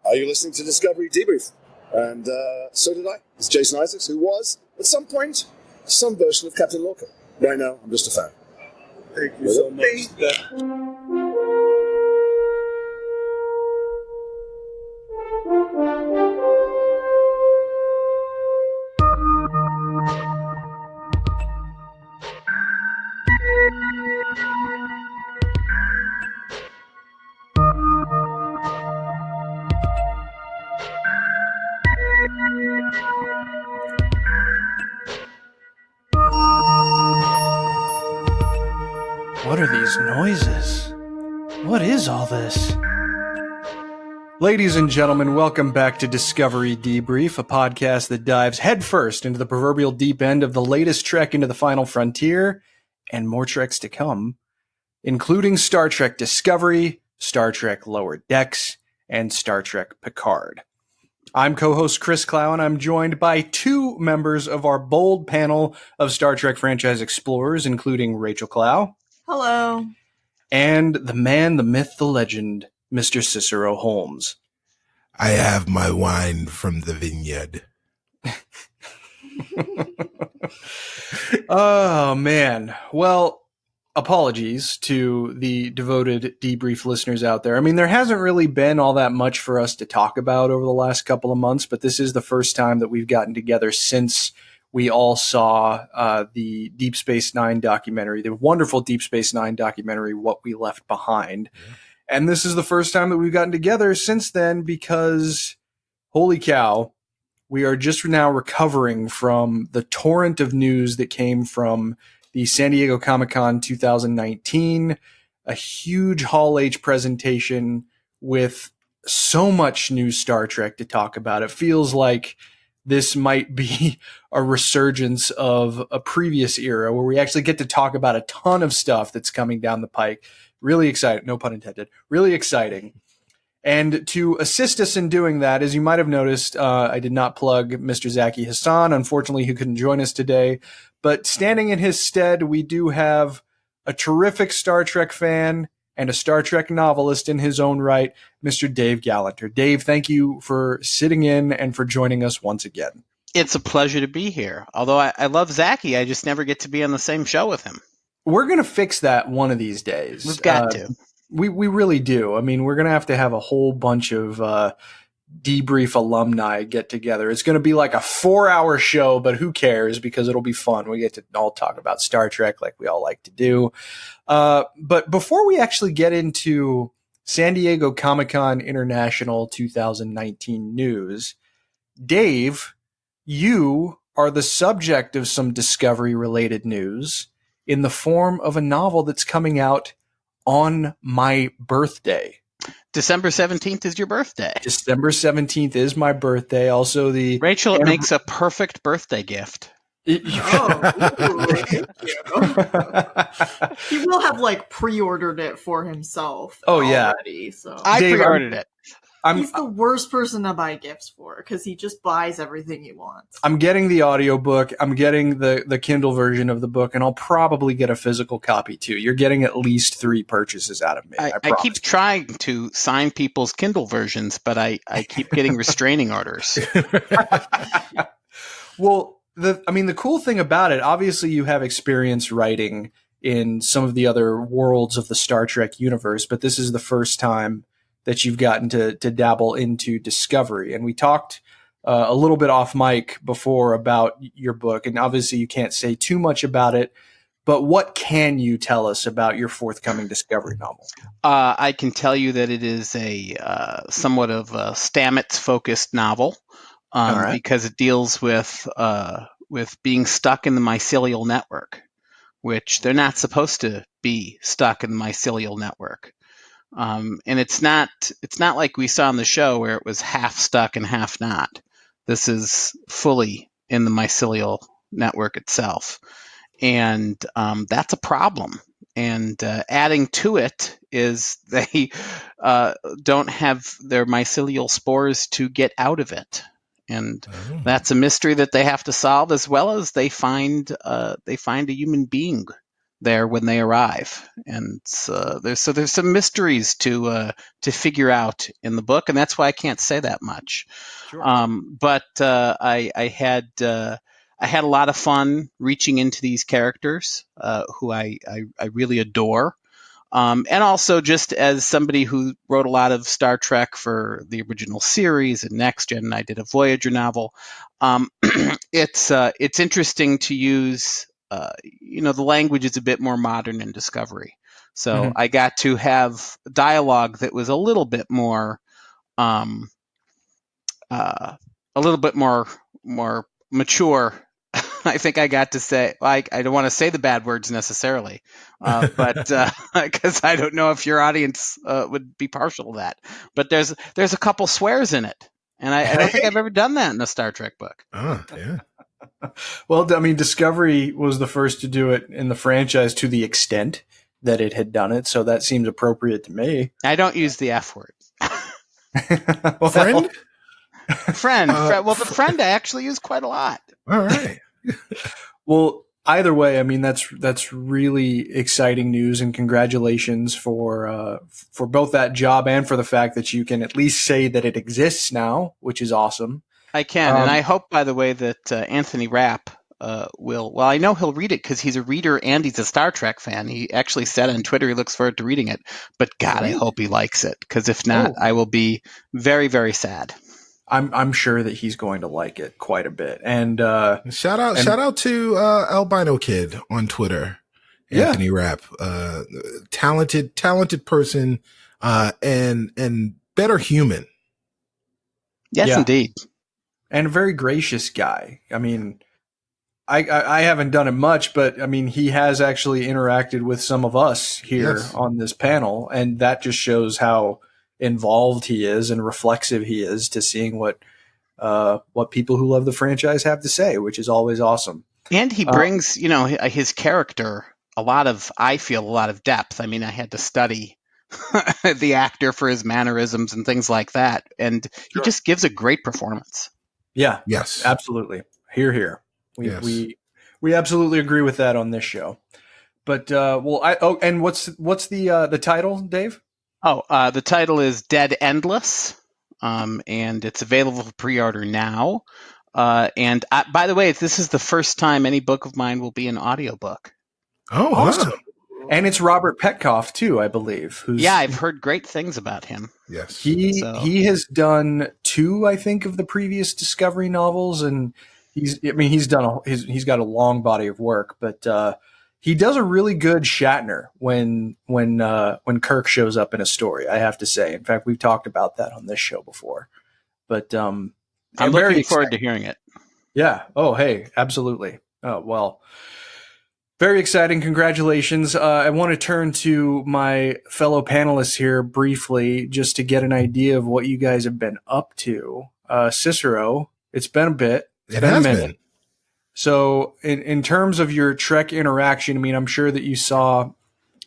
Are you listening to Discovery Debrief? And so did I. It's Jason Isaacs, who was, at some point, some version of Captain Lorca. Right now, I'm just a fan. Thank you so much. What are these noises? What is all this? Ladies and gentlemen, welcome back to Discovery Debrief, a podcast that dives headfirst into the proverbial deep end of the latest trek into the final frontier, and more treks to come, including Star Trek Discovery, Star Trek Lower Decks, and Star Trek Picard. I'm co-host Chris Clow, and I'm joined by two members of our bold panel of Star Trek franchise explorers, including Rachael Clow. Hello. And the man, the myth, the legend, Mr. Cicero Holmes. I have my wine from the vineyard. Oh, man. Well, apologies to the devoted debrief listeners out there. I mean, there hasn't really been all that much for us to talk about over the last couple of months, but this is the first time that we've gotten together since we all saw the Deep Space Nine documentary, the wonderful Deep Space Nine documentary, What We Left Behind. Yeah. And this is the first time that we've gotten together since then because, holy cow, we are just now recovering from the torrent of news that came from the San Diego Comic-Con 2019, a huge Hall H presentation with so much new Star Trek to talk about. It feels like this might be a resurgence of a previous era where we actually get to talk about a ton of stuff that's coming down the pike. Really exciting. No pun intended. Really exciting. And to assist us in doing that, as you might have noticed, I did not plug Mr. Zaki Hassan. Unfortunately, he couldn't join us today. But standing in his stead, we do have a terrific Star Trek fan and a Star Trek novelist in his own right, Mr. Dave Galanter. Dave, thank you for sitting in and for joining us once again. It's a pleasure to be here. Although I love Zaki, I just never get to be on the same show with him. We're going to fix that one of these days. We've got to. We really do. I mean, we're going to have a whole bunch of Debrief alumni get together. It's going to be like a 4-hour show, but who cares because it'll be fun. We get to all talk about Star Trek like we all like to do. But before we actually get into San Diego Comic-Con International 2019 news, Dave, you are the subject of some Discovery-related news in the form of a novel that's coming out on my birthday. December 17th is your birthday. December 17th is my birthday. Also, Rachel, it makes a perfect birthday gift. Thank you. He will have pre-ordered it for himself. Oh already, yeah, so I pre-ordered it. He's the worst person to buy gifts for because he just buys everything he wants. I'm getting the audiobook. I'm getting the Kindle version of the book, and I'll probably get a physical copy too. You're getting at least 3 purchases out of me. I keep trying to sign people's Kindle versions, but I keep getting restraining orders. Well, the cool thing about it, obviously you have experience writing in some of the other worlds of the Star Trek universe, but this is the first time that you've gotten to dabble into Discovery. And we talked a little bit off mic before about your book, and obviously you can't say too much about it, but what can you tell us about your forthcoming Discovery novel? I can tell you that it is a somewhat of a Stamets-focused novel because it deals with being stuck in the mycelial network, which they're not supposed to be stuck in the mycelial network. And it's not like we saw on the show where it was half stuck and half not. This is fully in the mycelial network itself. And that's a problem. And adding to it is they don't have their mycelial spores to get out of it. And that's a mystery that they have to solve, as well as they find a human being there when they arrive, and there's some mysteries to figure out in the book, and that's why I can't say that much. Sure. But I had a lot of fun reaching into these characters who I really adore. And also, just as somebody who wrote a lot of Star Trek for the original series and Next Gen, and I did a Voyager novel, it's interesting to use. The language is a bit more modern in Discovery, so I got to have dialogue that was a little bit more mature. I think I got to say, I don't want to say the bad words necessarily, but because I don't know if your audience would be partial to that. But there's a couple swears in it, and I don't think I've ever done that in a Star Trek book. Oh, yeah. Well, I mean, Discovery was the first to do it in the franchise to the extent that it had done it, so that seems appropriate to me. I don't use the F word. Friend? Friend. Well, the friend I actually use quite a lot. All right. Well, either way, I mean, that's really exciting news, and congratulations for both that job and for the fact that you can at least say that it exists now, which is awesome. I can, and I hope, by the way, that Anthony Rapp will. Well, I know he'll read it because he's a reader and he's a Star Trek fan. He actually said on Twitter he looks forward to reading it. But God, I hope he likes it, because if not, I will be very, very sad. I'm sure that he's going to like it quite a bit. And shout out to Albino Kid on Twitter, Anthony Rapp, talented person, and better human. Yes, indeed. And a very gracious guy. I mean, I haven't done it much, but I mean, he has actually interacted with some of us here on this panel, and that just shows how involved he is and reflexive he is to seeing what people who love the franchise have to say, which is always awesome. And he brings, his character a lot of depth. I mean, I had to study the actor for his mannerisms and things like that, and he just gives a great performance. Yeah. Yes. Absolutely. Hear. We absolutely agree with that on this show. But and what's the title, Dave? The title is Dead Endless, and it's available for pre-order now. And by the way, this is the first time any book of mine will be an audiobook. Oh, awesome. And it's Robert Petkoff too, I believe. I've heard great things about him. Yes. He has done 2, I think, of the previous Discovery novels, and he's got a long body of work, but he does a really good Shatner when Kirk shows up in a story, I have to say. In fact, we've talked about that on this show before. But I'm looking forward to hearing it. Yeah. Oh, hey, absolutely. Oh, well, very exciting. Congratulations. I want to turn to my fellow panelists here briefly just to get an idea of what you guys have been up to. Cicero, it's been a bit. It has been. So in terms of your Trek interaction, I mean, I'm sure that you saw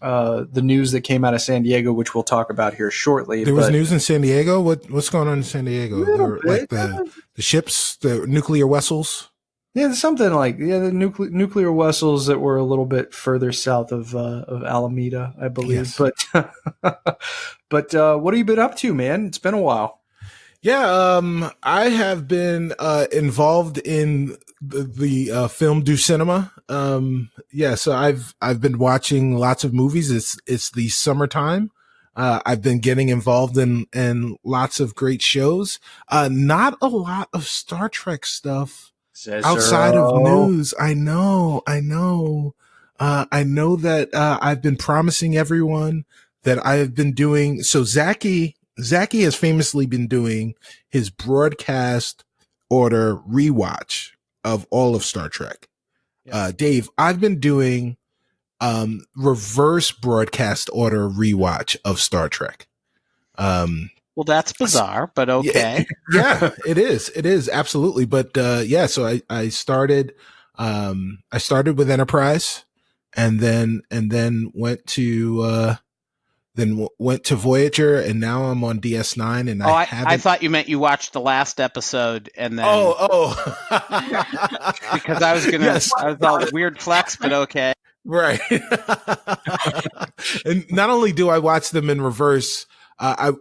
the news that came out of San Diego, which we'll talk about here shortly. There was news in San Diego? What's going on in San Diego? Like the ships, the nuclear vessels? Yeah, something like the nuclear vessels that were a little bit further south of Alameda, I believe. Yes. But what have you been up to, man? It's been a while. Yeah, I have been involved in the film du cinema. So I've been watching lots of movies. It's the summertime. I've been getting involved in lots of great shows. Not a lot of Star Trek stuff. Cicero. Outside of news. I know. I know that I've been promising everyone that I have been doing. So Zachy has famously been doing his broadcast order rewatch of all of Star Trek. Yes. Dave, I've been doing reverse broadcast order rewatch of Star Trek. Well, that's bizarre, but okay. Yeah, it is. It is absolutely. But so I started with Enterprise, and then went to Voyager, and now I'm on DS9. And I thought you meant you watched the last episode and then because I was gonna I was all weird flex, but okay. Right. And not only do I watch them in reverse,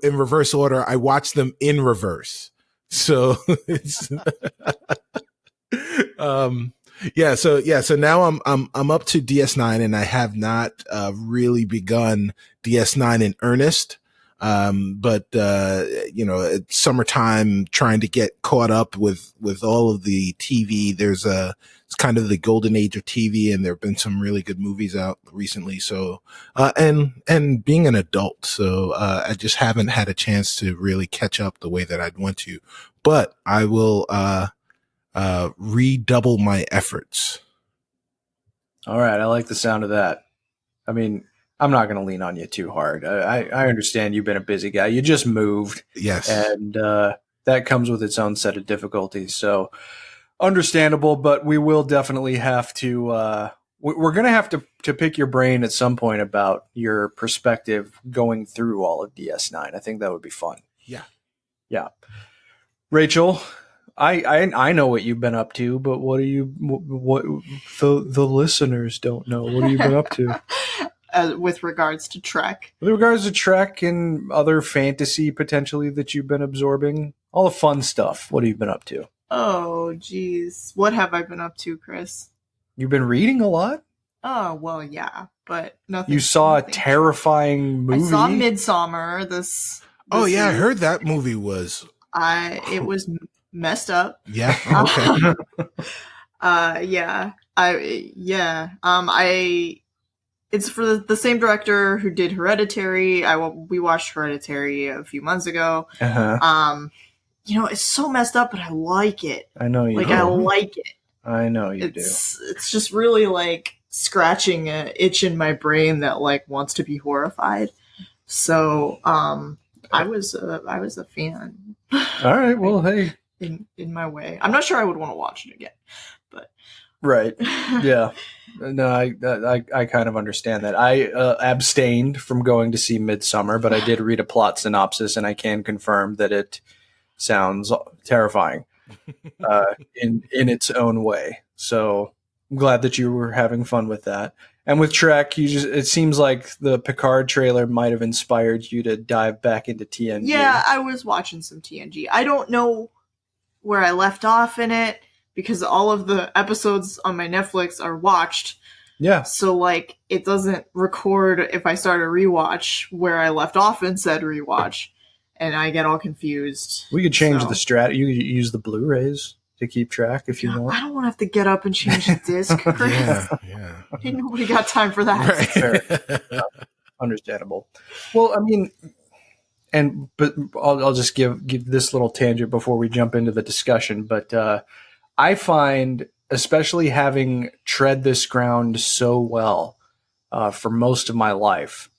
in reverse order, I watch them in reverse. So it's, so now I'm up to DS9, and I have not, really begun DS9 in earnest. But it's summertime, trying to get caught up with all of the TV. It's kind of the golden age of TV, and there have been some really good movies out recently. So, and being an adult, so, I just haven't had a chance to really catch up the way that I'd want to, but I will, redouble my efforts. All right. I like the sound of that. I mean, I'm not going to lean on you too hard. I understand you've been a busy guy. You just moved. Yes. And that comes with its own set of difficulties. So understandable, but we will definitely have to, we're going to have to pick your brain at some point about your perspective going through all of DS9. I think that would be fun. Yeah. Yeah. Rachel, I know what you've been up to, but what the listeners don't know? What have you been up to? With regards to Trek. With regards to Trek and other fantasy potentially that you've been absorbing, all the fun stuff. What have you been up to? Oh, geez. What have I been up to, Chris? You've been reading a lot? Oh, well, yeah, but nothing. You saw a terrifying movie? I saw Midsommar. This oh, yeah, I heard that movie was... it was messed up. Yeah, okay. It's for the same director who did Hereditary. We watched Hereditary a few months ago. Uh-huh. It's so messed up, but I like it. I know you do. I like it. I know you do. It's just really like scratching an itch in my brain that like wants to be horrified. So I was a fan. All right. Well, hey. In my way, I'm not sure I would want to watch it again, but right. Yeah. No, I kind of understand that. I abstained from going to see Midsommar, but I did read a plot synopsis, and I can confirm that it sounds terrifying in its own way. So I'm glad that you were having fun with that. And with Trek, it seems like the PICARD trailer might have inspired you to dive back into TNG. Yeah, I was watching some TNG. I don't know where I left off in it, because all of the episodes on my Netflix are watched. Yeah. So, like, it doesn't record if I start a rewatch where I left off in said rewatch, and I get all confused. We could change the strat. You could use the Blu-rays to keep track if you want. I don't want to have to get up and change the disc, Chris. Yeah. Ain't nobody got time for that. Right. Fair. Understandable. Well, I mean... But I'll just give this little tangent before we jump into the discussion. But I find, especially having tread this ground so well for most of my life,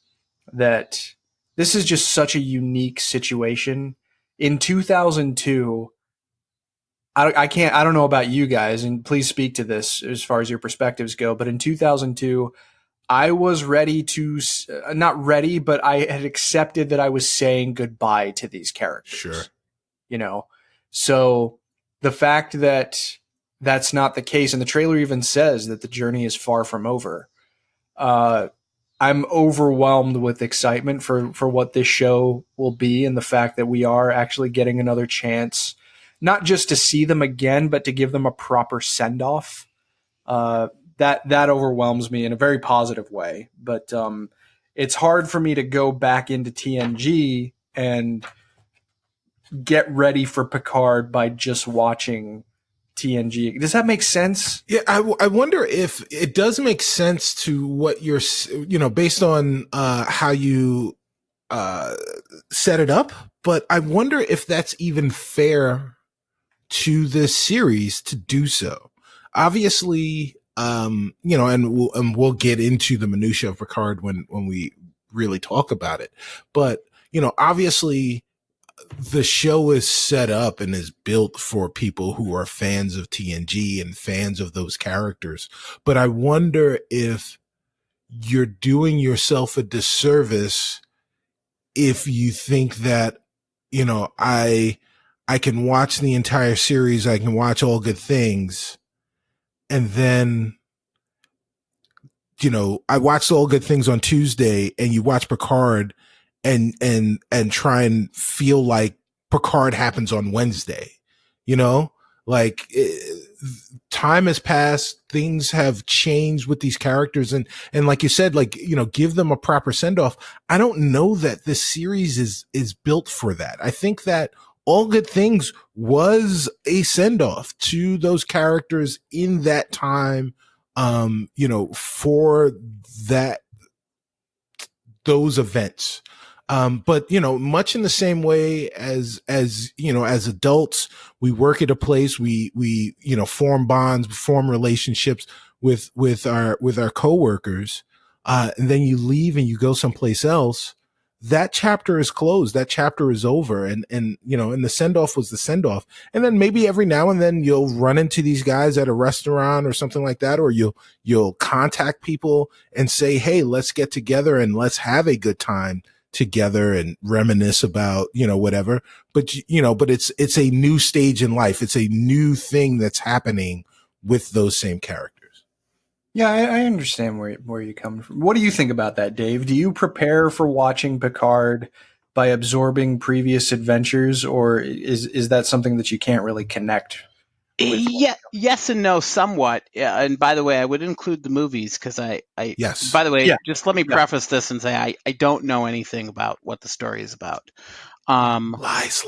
that this is just such a unique situation. In 2002, I don't know about you guys, and please speak to this as far as your perspectives go. But in 2002. I was ready to, not ready, but I had accepted that I was saying goodbye to these characters. Sure. So the fact that that's not the case, and the trailer even says that the journey is far from over. I'm overwhelmed with excitement for what this show will be, and the fact that we are actually getting another chance, not just to see them again, but to give them a proper send-off. That overwhelms me in a very positive way, but it's hard for me to go back into TNG and get ready for PICARD by just watching TNG. Does that make sense? Yeah, I wonder if it does make sense to what you're, based on how you set it up, but I wonder if that's even fair to this series to do so. Obviously, and we'll get into the minutia of PICARD when we really talk about it. But, obviously the show is set up and is built for people who are fans of TNG and fans of those characters. But I wonder if you're doing yourself a disservice if you think that, I can watch the entire series, I can watch All Good Things, and then I watched All Good Things on Tuesday, and you watch Picard and try and feel like Picard happens on Wednesday, like time has passed, things have changed with these characters. And like you said, like, give them a proper send off. I don't know that this series is built for that. I think that All Good Things was a send off to those characters in that time, for those events. But much in the same way as adults, we work at a place, we form bonds, form relationships with our coworkers, and then you leave and you go someplace else. That chapter is closed. That chapter is over. And the send off was the send off. And then maybe every now and then you'll run into these guys at a restaurant or something like that, or you'll contact people and say, hey, let's get together and let's have a good time together and reminisce about, whatever. But, but it's a new stage in life. It's a new thing that's happening with those same characters. Yeah, I understand where you come from. What do you think about that, Dave? Do you prepare for watching Picard by absorbing previous adventures, or is that something that you can't really connect with? Yeah, yes and no, somewhat. Yeah, and by the way, I would include the movies because yes. By the way, just let me preface this and say I don't know anything about what the story is about. Lies.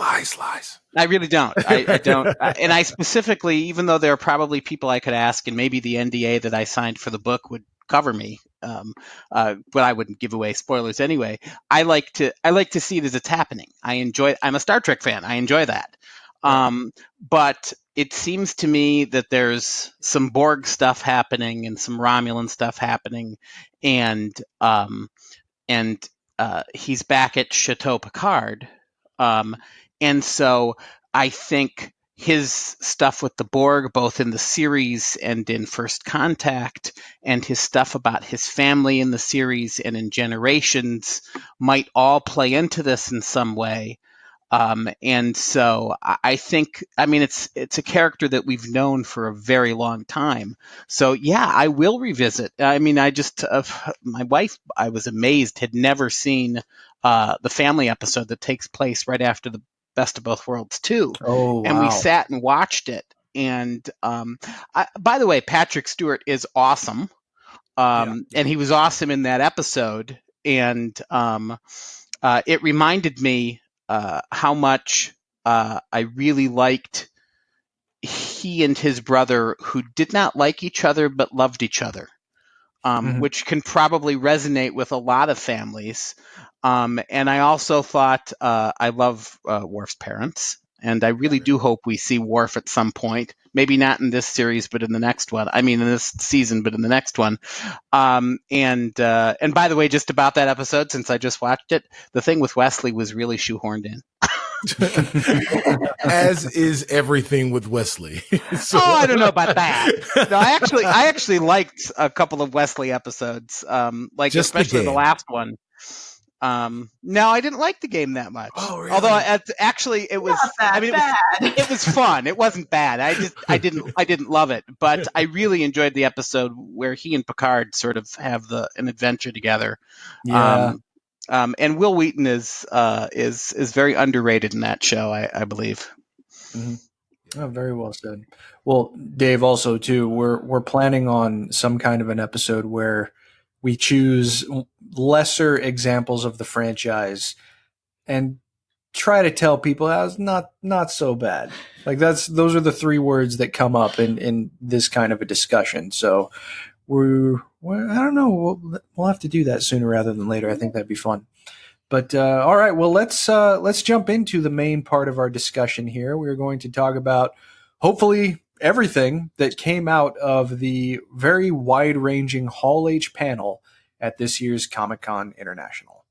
I really don't. I don't. And I specifically, even though there are probably people I could ask, and maybe the NDA that I signed for the book would cover me, but I wouldn't give away spoilers anyway. I like to see it as it's happening. I'm a Star Trek fan. I enjoy that. But it seems to me that there's some Borg stuff happening and some Romulan stuff happening, and he's back at Chateau Picard. And so I think his stuff with the Borg, both in the series and in First Contact, and his stuff about his family in the series and in Generations might all play into this in some way. And so I think, it's a character that we've known for a very long time. So yeah, I will revisit. My wife, I was amazed, had never seen the family episode that takes place right after the Best of Both Worlds 2. Oh, wow. And we sat and watched it. And by the way, Patrick Stewart is awesome. And he was awesome in that episode. And it reminded me how much I really liked he and his brother, who did not like each other but loved each other, which can probably resonate with a lot of families. And I also thought I love Worf's parents, and I really do hope we see Worf at some point. Maybe not in this series, but in the next one. I mean, in this season, but in the next one. And by the way, just about that episode, since I just watched it, the thing with Wesley was really shoehorned in. As is everything with Wesley. So. Oh, I don't know about that. No, I actually liked a couple of Wesley episodes, especially the last one. No, I didn't like the game that much. Oh, really? Although it was. It was fun. It wasn't bad. I didn't love it, but I really enjoyed the episode where he and Picard sort of have an adventure together. Yeah. And Will Wheaton is very underrated in that show, I believe. Mm-hmm. Oh, very well said. Well, Dave, also too, we're planning on some kind of an episode where we choose lesser examples of the franchise and try to tell people how it's not so bad. Like those are the three words that come up in this kind of a discussion. So I don't know. We'll have to do that sooner rather than later. I think that'd be fun. But all right, well, let's jump into the main part of our discussion here. We're going to talk about hopefully everything that came out of the very wide-ranging Hall H panel at this year's Comic-Con International.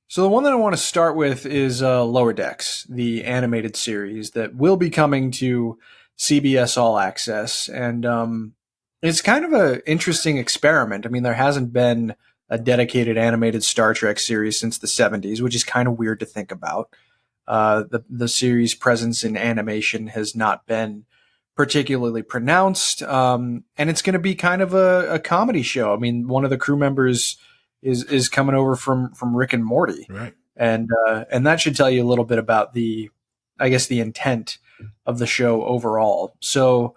So the one that I want to start with is Lower Decks, the animated series that will be coming to CBS All Access. And it's kind of an interesting experiment. I mean, there hasn't been a dedicated animated Star Trek series since the 70s, which is kind of weird to think about. The series' presence in animation has not been particularly pronounced, and it's going to be kind of a comedy show. I mean, one of the crew members is coming over from Rick and Morty, right? And that should tell you a little bit about the intent of the show overall. So,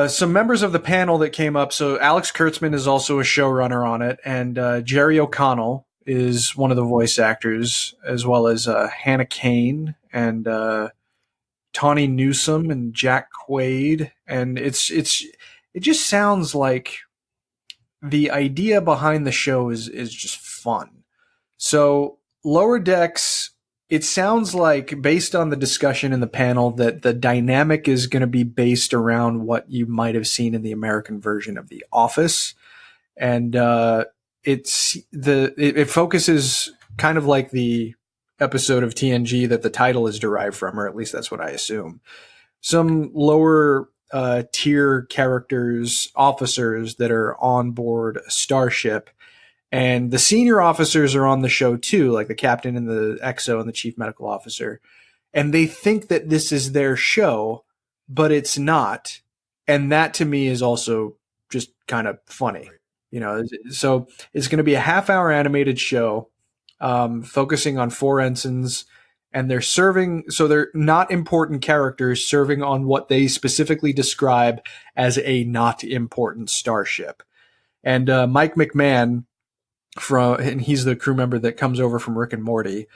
some members of the panel that came up. So Alex Kurtzman is also a showrunner on it, and Jerry O'Connell is one of the voice actors, as well as Hannah Kane and Tawny Newsome and Jack Quaid. And it just sounds like the idea behind the show is just fun. So Lower Decks, it sounds like, based on the discussion in the panel, that the dynamic is going to be based around what you might have seen in the American version of The Office. And it focuses kind of like the episode of TNG that the title is derived from, or at least that's what I assume. Some lower tier characters, officers that are on board a starship. And the senior officers are on the show too, like the captain and the XO and the chief medical officer. And they think that this is their show, but it's not. And that to me is also just kind of funny, you know. So it's going to be a half-hour animated show, focusing on 4 ensigns, and they're serving. So they're not important characters serving on what they specifically describe as a not important starship. And Mike McMahon, and he's the crew member that comes over from Rick and Morty,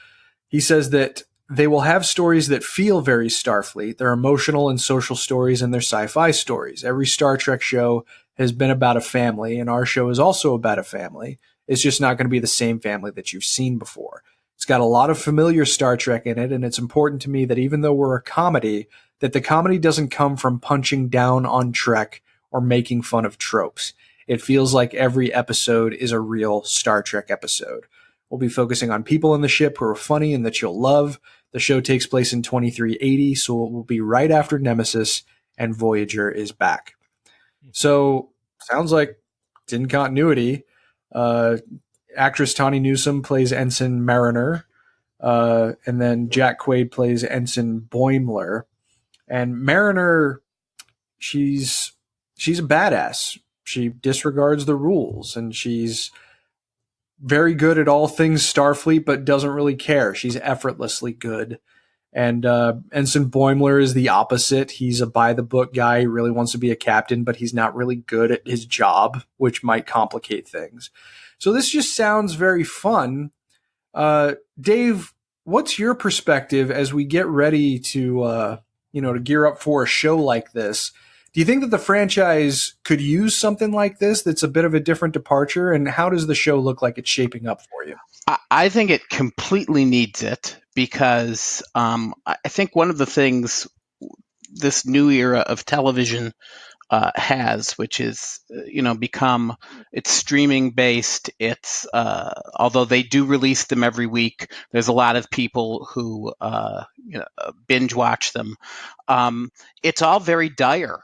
he says that they will have stories that feel very Starfleet. They're emotional and social stories, and they're sci-fi stories. Every Star Trek show has been about a family, and our show is also about a family. It's just not going to be the same family that you've seen before. It's got a lot of familiar Star Trek in it, and it's important to me that even though we're a comedy, that the comedy doesn't come from punching down on Trek or making fun of tropes. It feels like every episode is a real Star Trek episode. We'll be focusing on people in the ship who are funny and that you'll love. The show takes place in 2380, so it will be right after Nemesis and Voyager is back. So, sounds like it's in continuity. Actress Tawny Newsome plays Ensign Mariner, and then Jack Quaid plays Ensign Boimler. And Mariner, she's a badass. She disregards the rules, and she's very good at all things Starfleet, but doesn't really care. She's effortlessly good. And Ensign Boimler is the opposite. He's a by-the-book guy. He really wants to be a captain, but he's not really good at his job, which might complicate things. So this just sounds very fun. Dave, what's your perspective as we get ready to gear up for a show like this? Do you think that the franchise could use something like this that's a bit of a different departure? And how does the show look like it's shaping up for you? I think it completely needs it because I think one of the things this new era of television has, which is, become, it's streaming based. It's, although they do release them every week, there's a lot of people who, binge watch them. It's all very dire.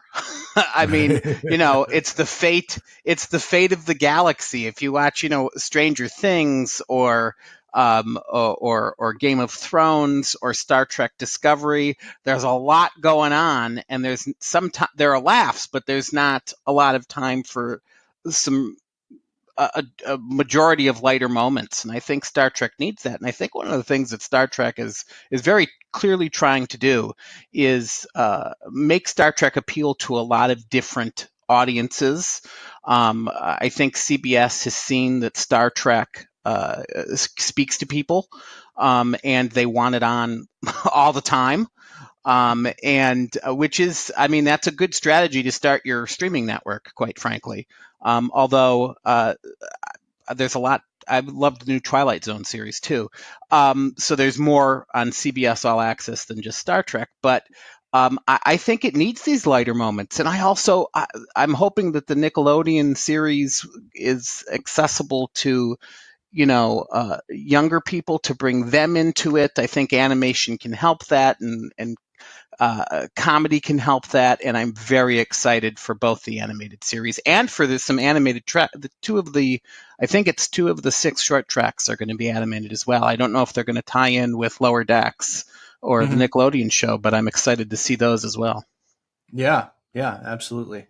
I mean, it's the fate of the galaxy. If you watch, Stranger Things or Game of Thrones or Star Trek Discovery, there's a lot going on, and there are laughs, but there's not a lot of time for a majority of lighter moments. And I think Star Trek needs that. And I think one of the things that Star Trek is very clearly trying to do is make Star Trek appeal to a lot of different audiences. I think CBS has seen that Star Trek speaks to people, and they want it on all the time. Which is, that's a good strategy to start your streaming network, quite frankly. Although there's a lot, I love the new Twilight Zone series too. So there's more on CBS All Access than just Star Trek, but I think it needs these lighter moments. And I'm hoping that the Nickelodeon series is accessible to younger people, to bring them into it. I think animation can help that and comedy can help that, and I'm very excited for both the animated series and for some animated track. I think it's 2 of the 6 short tracks are going to be animated as well. I don't know if they're going to tie in with Lower Decks or the Nickelodeon show, but I'm excited to see those as well. Yeah, absolutely.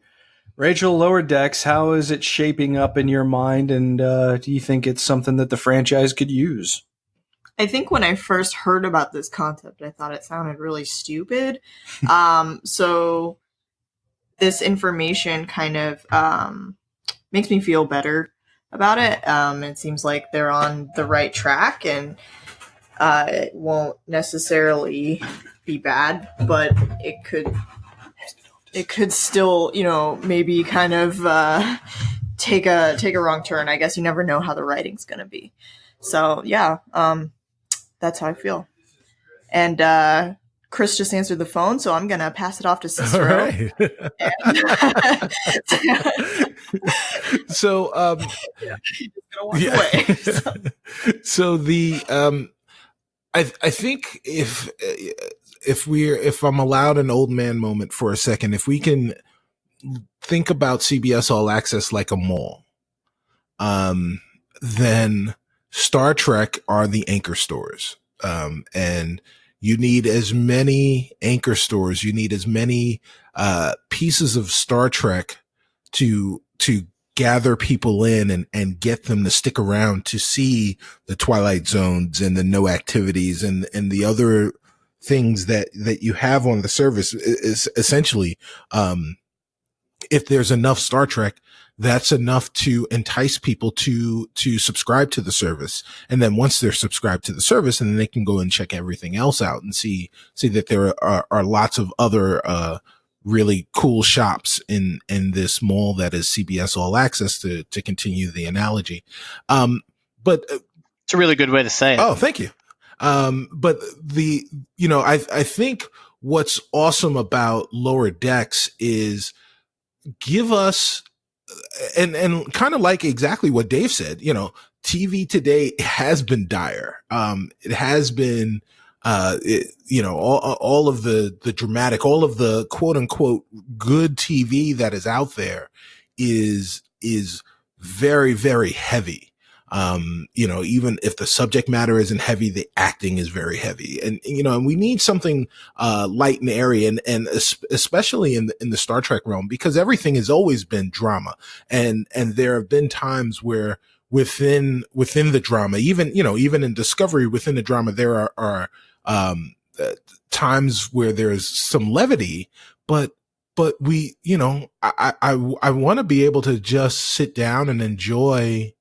Rachel, Lower Decks, how is it shaping up in your mind, and do you think it's something that the franchise could use? I think when I first heard about this concept, I thought it sounded really stupid. So this information kind of makes me feel better about it. It seems like they're on the right track, and it won't necessarily be bad, but it could still, maybe kind of take a wrong turn. I guess you never know how the writing's going to be. So yeah, that's how I feel. And Chris just answered the phone, so I'm going to pass it off to Cicero. All right. So, he's just going to walk away. So the, I think if I'm allowed an old man moment for a second, if we can think about CBS All Access like a mall, then Star Trek are the anchor stores. And you need as many anchor stores, you need as many pieces of Star Trek to gather people in and get them to stick around to see the Twilight Zones and the no activities and the other things that you have on the service. Is essentially, if there's enough Star Trek, that's enough to entice people to subscribe to the service. And then once they're subscribed to the service, and then they can go and check everything else out and see that there are lots of other, really cool shops in this mall that is CBS All Access, to continue the analogy. But it's a really good way to say it. Oh, thank you. But I think what's awesome about Lower Decks is give us, and kind of like exactly what Dave said, TV today has been dire. It has been, all of the dramatic, all of the quote unquote good TV that is out there is very, very heavy. Even if the subject matter isn't heavy, the acting is very heavy. And, and we need something, light and airy, and especially in the Star Trek realm, because everything has always been drama. And there have been times where within the drama, even in Discovery, within the drama, there are times where there's some levity, but we, I want to be able to just sit down and enjoy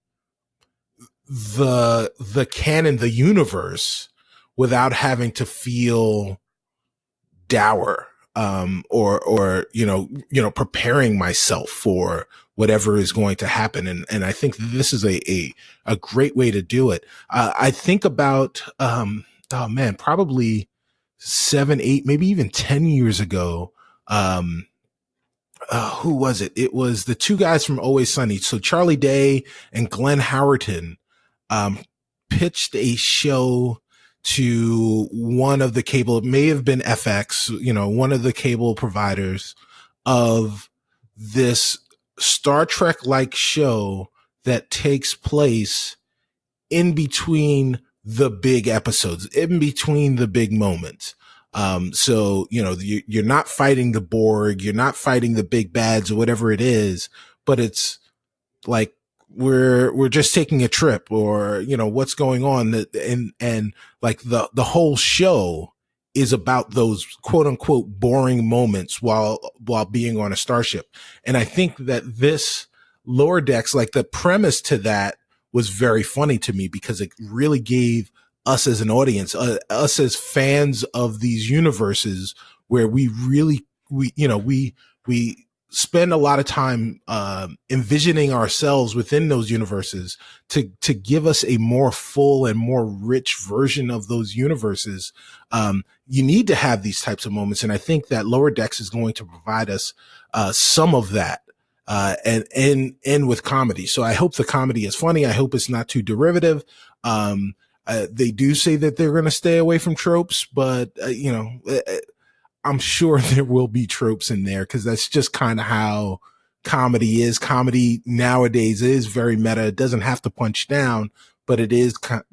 the canon, the universe, without having to feel dour, or preparing myself for whatever is going to happen. And I think this is a great way to do it. I think about, probably 7, 8, maybe even 10 years ago. Who was it? It was the 2 guys from Always Sunny. So Charlie Day and Glenn Howerton, pitched a show to one of the cable, it may have been FX, one of the cable providers, of this Star Trek-like show that takes place in between the big episodes, in between the big moments. So, you're not fighting the Borg, you're not fighting the big bads or whatever it is, but it's like, we're just taking a trip, or, what's going on. And like the whole show is about those quote unquote boring moments while being on a starship. And I think that this Lower Decks, like the premise to that was very funny to me, because it really gave us as an audience, us as fans of these universes, where we spend a lot of time envisioning ourselves within those universes, to give us a more full and more rich version of those universes. You need to have these types of moments, and I think that Lower Decks is going to provide us some of that, and with comedy. So I hope the comedy is funny. I hope it's not too derivative. They do say that they're going to stay away from tropes, but I'm sure there will be tropes in there because that's just kind of how comedy is. Comedy nowadays is very meta. It doesn't have to punch down, but it is but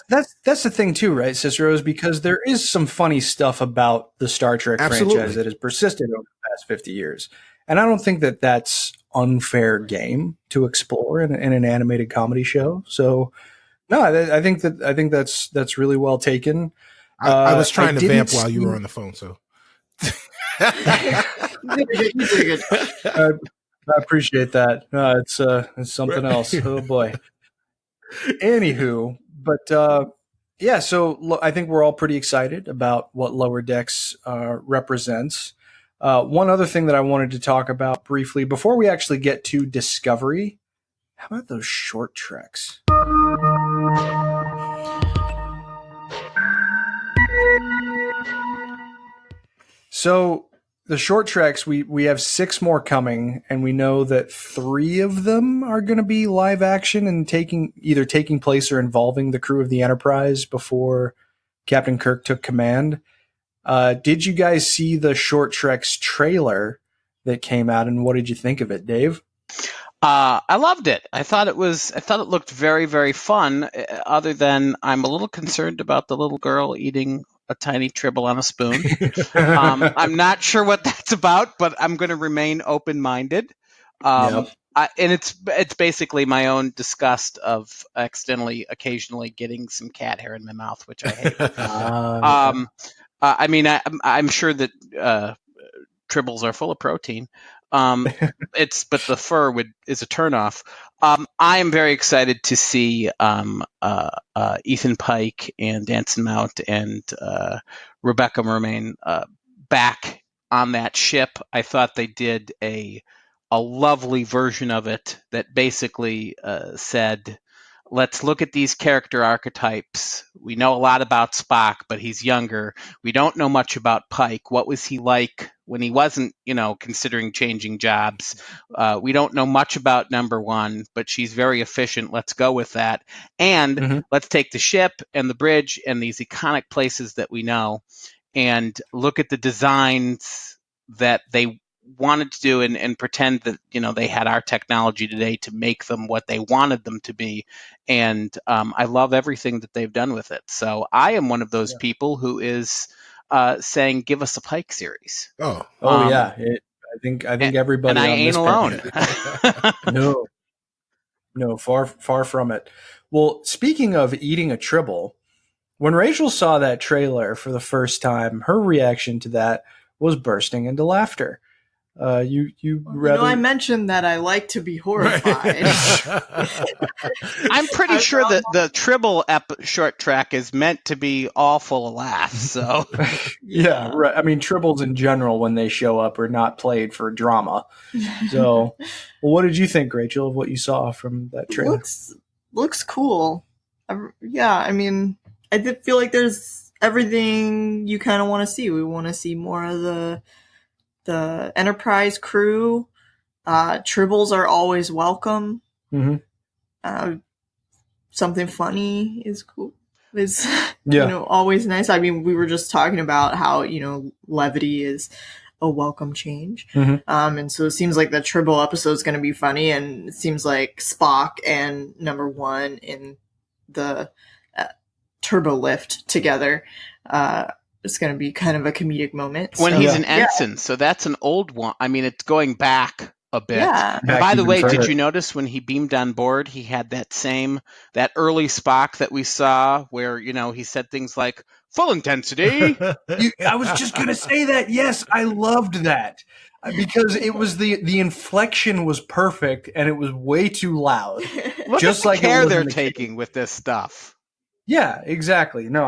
that's the thing too, right, Cicero? Is because there is some funny stuff about the Star Trek franchise that has persisted over the past 50 years, and I don't think that that's unfair game to explore in an animated comedy show. So, no, I think that's really well taken. I was trying to vamp while you were on the phone, so. I appreciate that. It's something else. Oh boy. Anywho, but yeah, so I think we're all pretty excited about what Lower Decks represents. One other thing that I wanted to talk about briefly before we actually get to Discovery, how about those short treks? So the short treks, we have 6 more coming, and we know that 3 of them are going to be live action and either taking place or involving the crew of the Enterprise before Captain Kirk took command. Did you guys see the short treks trailer that came out, and what did you think of it, Dave? I loved it. I thought it looked very, very fun. Other than I'm a little concerned about the little girl eating a tiny tribble on a spoon. I'm not sure what that's about, but I'm going to remain open-minded. And it's basically my own disgust of accidentally, occasionally getting some cat hair in my mouth, which I hate. I mean, I'm sure that tribbles are full of protein. But the fur is a turnoff. I am very excited to see Ethan Pike and Anson Mount and Rebecca Mermain back on that ship. I thought they did a lovely version of it that basically said, let's look at these character archetypes. We know a lot about Spock, but he's younger. We don't know much about Pike. What was he like when he wasn't, considering changing jobs? We don't know much about number 1, but she's very efficient. Let's go with that. And let's take the ship and the bridge and these iconic places that we know and look at the designs that they wanted to do and pretend that they had our technology today to make them what they wanted them to be, and I love everything that they've done with it. So I am one of those people who is saying, give us a Pike series. Yeah, I think everybody, and I ain't alone. No, far from it. Well, speaking of eating a tribble, when Rachel saw that trailer for the first time, her reaction to that was bursting into laughter. I mentioned that I like to be horrified. I'm pretty sure that the Tribble short track is meant to be all full of laughs. So yeah, right. I mean, Tribbles in general, when they show up, are not played for drama. So, well, what did you think, Rachel, of what you saw from that trailer? Looks cool. Yeah, I mean, I did feel like there's everything you kind of want to see. We want to see more of the Enterprise crew. Tribbles are always welcome. Something funny is cool. Is always nice. I mean, we were just talking about how levity is a welcome change. And so it seems like the Tribble episode is going to be funny, and it seems like Spock and number 1 in the Turbo Lift together. It's going to be kind of a comedic moment. When he's an ensign, so that's an old one. I mean, it's going back a bit. Yeah. By the way, did you notice when he beamed on board, he had that early Spock that we saw where, he said things like, full intensity. I was just going to say that. Yes, I loved that. Because it was the inflection was perfect and it was way too loud. Look just at like the care they're taking with this stuff. Yeah, exactly. No,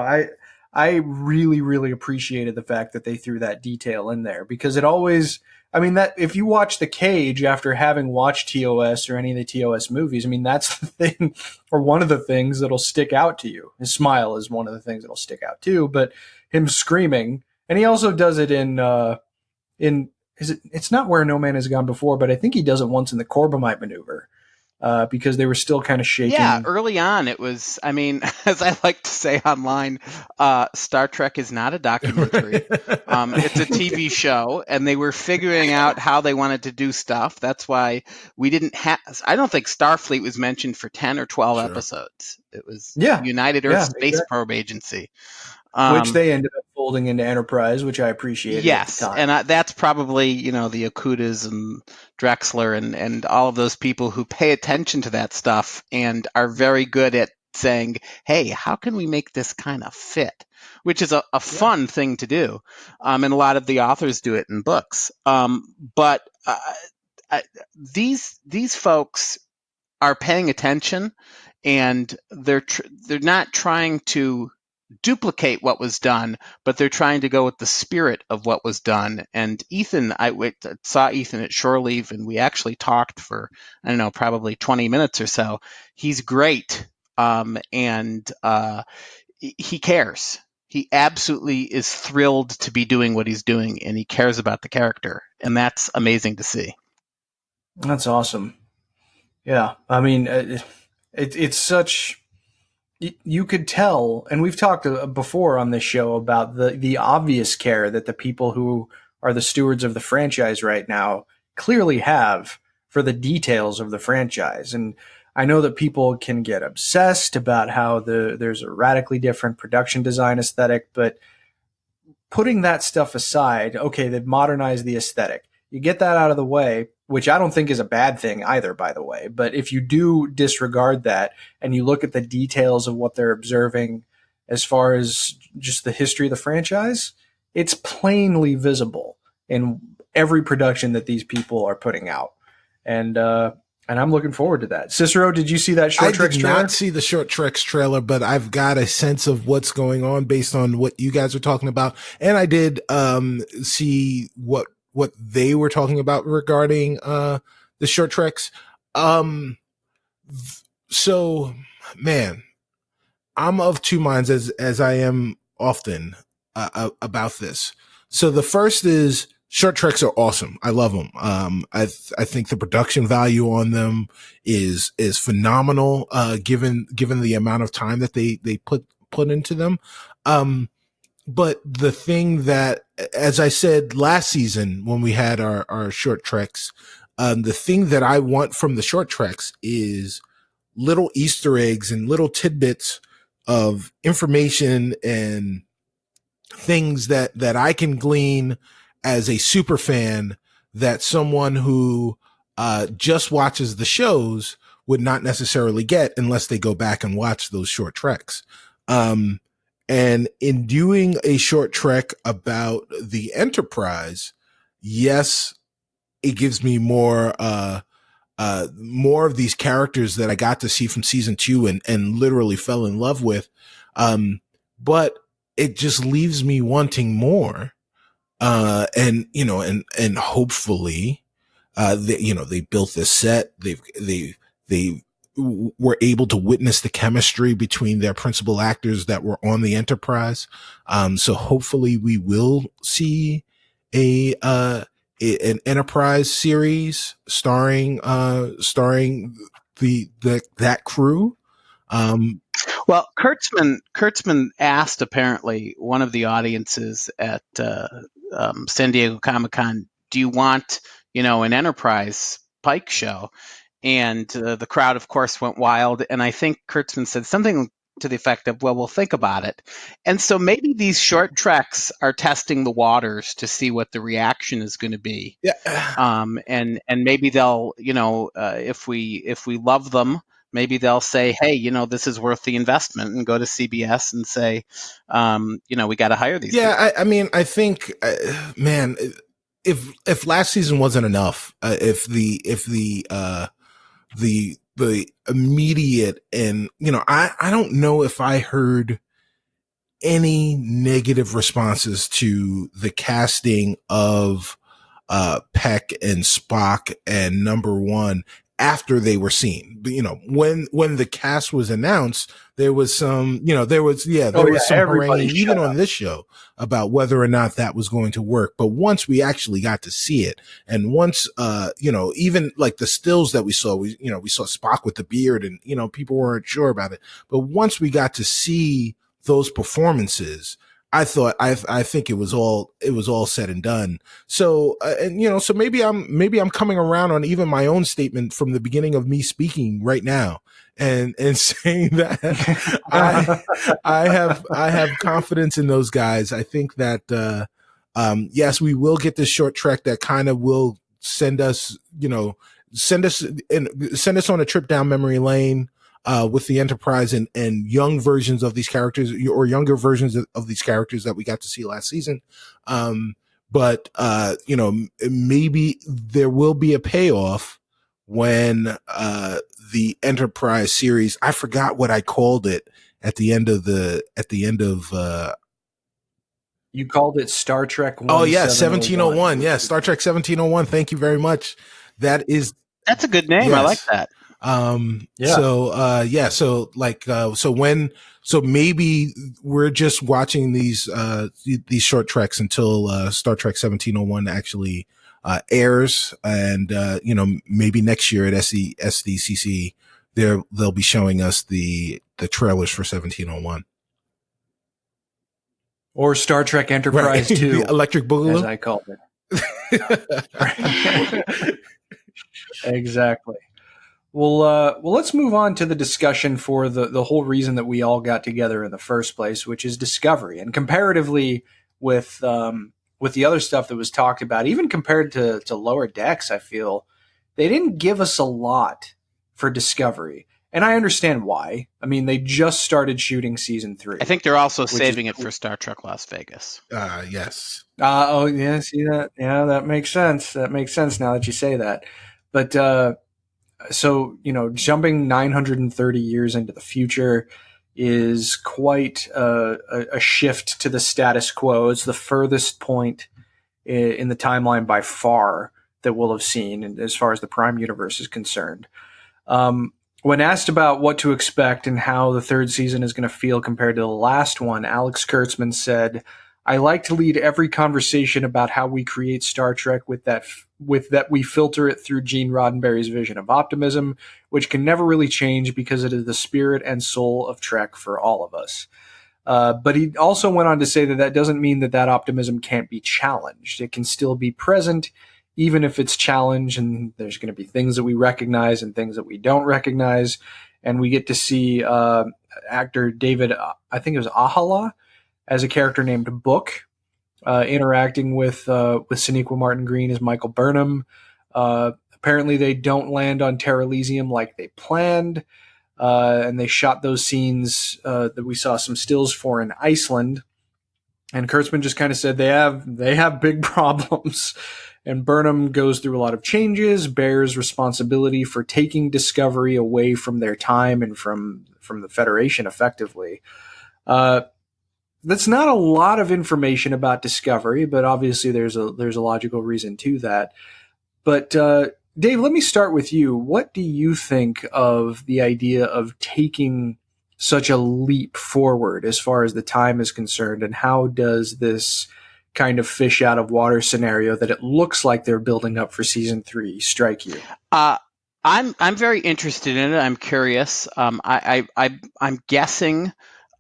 I really, really appreciated the fact that they threw that detail in there, because it always, I mean, that if you watch The Cage after having watched TOS or any of the TOS movies, I mean, that's the thing, or one of the things that'll stick out to you. His smile is one of the things that'll stick out too, but him screaming, and he also does it it's not Where No Man Has Gone Before, but I think he does it once in the Corbomite maneuver. because they were still kind of shaking. Yeah, early on it was, I mean, as I like to say online, Star Trek is not a documentary. It's a TV show, and they were figuring out how they wanted to do stuff. That's why we didn't have, I don't think Starfleet was mentioned for 10 or 12 episodes. It was United Earth Space Probe Agency. Which they ended up folding into Enterprise, which I appreciated. Yes, and that's probably, the Okudas and Drexler and all of those people who pay attention to that stuff and are very good at saying, hey, how can we make this kind of fit? Which is a fun thing to do. And a lot of the authors do it in books. But these folks are paying attention, and they're not trying to duplicate what was done, but they're trying to go with the spirit of what was done. And Ethan, I saw Ethan at Shore Leave, and we actually talked for, I don't know, probably 20 minutes or so. He's great. And he cares. He absolutely is thrilled to be doing what he's doing, and he cares about the character. And that's amazing to see. That's awesome. Yeah. I mean, it's such... You could tell, and we've talked before on this show about the obvious care that the people who are the stewards of the franchise right now clearly have for the details of the franchise. And I know that people can get obsessed about how there's a radically different production design aesthetic, but putting that stuff aside, okay, they've modernized the aesthetic. You get that out of the way, which I don't think is a bad thing either, by the way. But if you do disregard that and you look at the details of what they're observing as far as just the history of the franchise, it's plainly visible in every production that these people are putting out. And I'm looking forward to that. Cicero, did you see that Short Treks trailer? I did not see the Short Treks trailer, but I've got a sense of what's going on based on what you guys are talking about. And I did see what they were talking about regarding the Short Treks. So, man, I'm of two minds as I am often about this. So the first is Short Treks are awesome. I love them. I think the production value on them is phenomenal, given the amount of time that they put into them. But the thing that, as I said last season when we had our Short Treks, the thing that I want from the Short Treks is little Easter eggs and little tidbits of information and things that I can glean as a super fan that someone who just watches the shows would not necessarily get unless they go back and watch those Short Treks. And in doing a short trek about the Enterprise, yes, it gives me more of these characters that I got to see from season 2 and literally fell in love with. But it just leaves me wanting more. And hopefully, they built this set. They were able to witness the chemistry between their principal actors that were on the Enterprise. So hopefully we will see an Enterprise series starring that crew. Well, Kurtzman asked apparently one of the audiences at San Diego Comic-Con, do you want, an Enterprise Pike show? And the crowd, of course, went wild. And I think Kurtzman said something to the effect of, well, we'll think about it. And so maybe these short treks are testing the waters to see what the reaction is going to be. Yeah. And maybe they'll, if we love them, maybe they'll say, hey, this is worth the investment, and go to CBS and say, we got to hire these people. I mean, I think, man, if last season wasn't enough, if the immediate and, I don't know if I heard any negative responses to the casting of Peck and Spock and Number One after they were seen. But, when the cast was announced, there was some, there was some haranguing even on this show about whether or not that was going to work. But once we actually got to see it, and once, even like the stills that we saw, we saw Spock with the beard, and, people weren't sure about it. But once we got to see those performances, I think it was all said and done. So, so maybe I'm coming around on even my own statement from the beginning of me speaking right now, and saying that I have confidence in those guys. I think that, yes, we will get this short trek that kind of will send us on a trip down memory lane. With the Enterprise and young versions of these characters, or younger versions of these characters that we got to see last season. But maybe there will be a payoff when the Enterprise series, I forgot what I called it at the end of you called it Star Trek 1701. Yeah, Star Trek 1701. Thank you very much. That's a good name. Yes. I like that. So maybe we're just watching these short treks until Star Trek 1701 actually airs, and maybe next year at SDCC they'll be showing us the trailers for 1701 or Star Trek Enterprise 2, the Electric Boogaloo, as I called it. Exactly. Well, let's move on to the discussion for the whole reason that we all got together in the first place, which is Discovery. And comparatively with the other stuff that was talked about, even compared to Lower Decks, I feel they didn't give us a lot for Discovery. And I understand why. I mean, they just started shooting season 3. I think they're also saving it for Star Trek Las Vegas. Yes. Oh, yeah, see that? Yeah, that makes sense. That makes sense now that you say that. But so, jumping 930 years into the future is quite a shift to the status quo. It's the furthest point in the timeline by far that we'll have seen as far as the Prime Universe is concerned. When asked about what to expect and how the third season is going to feel compared to the last one, Alex Kurtzman said, "I like to lead every conversation about how we create Star Trek with that we filter it through Gene Roddenberry's vision of optimism, which can never really change because it is the spirit and soul of Trek for all of us." But he also went on to say that doesn't mean that optimism can't be challenged. It can still be present, even if it's challenged, and there's going to be things that we recognize and things that we don't recognize. And we get to see actor David, I think it was Ahala, as a character named Book, interacting with Sonequa Martin Green as Michael Burnham. Apparently they don't land on Terra Elysium like they planned, and they shot those scenes that we saw some stills for in Iceland. And Kurtzman just kind of said they have big problems. And Burnham goes through a lot of changes, bears responsibility for taking Discovery away from their time and from the Federation effectively. That's not a lot of information about Discovery, but obviously there's a logical reason to that. But Dave, let me start with you. What do you think of the idea of taking such a leap forward as far as the time is concerned, and how does this kind of fish out of water scenario that it looks like they're building up for season 3 strike you? I'm very interested in it. I'm curious. I'm guessing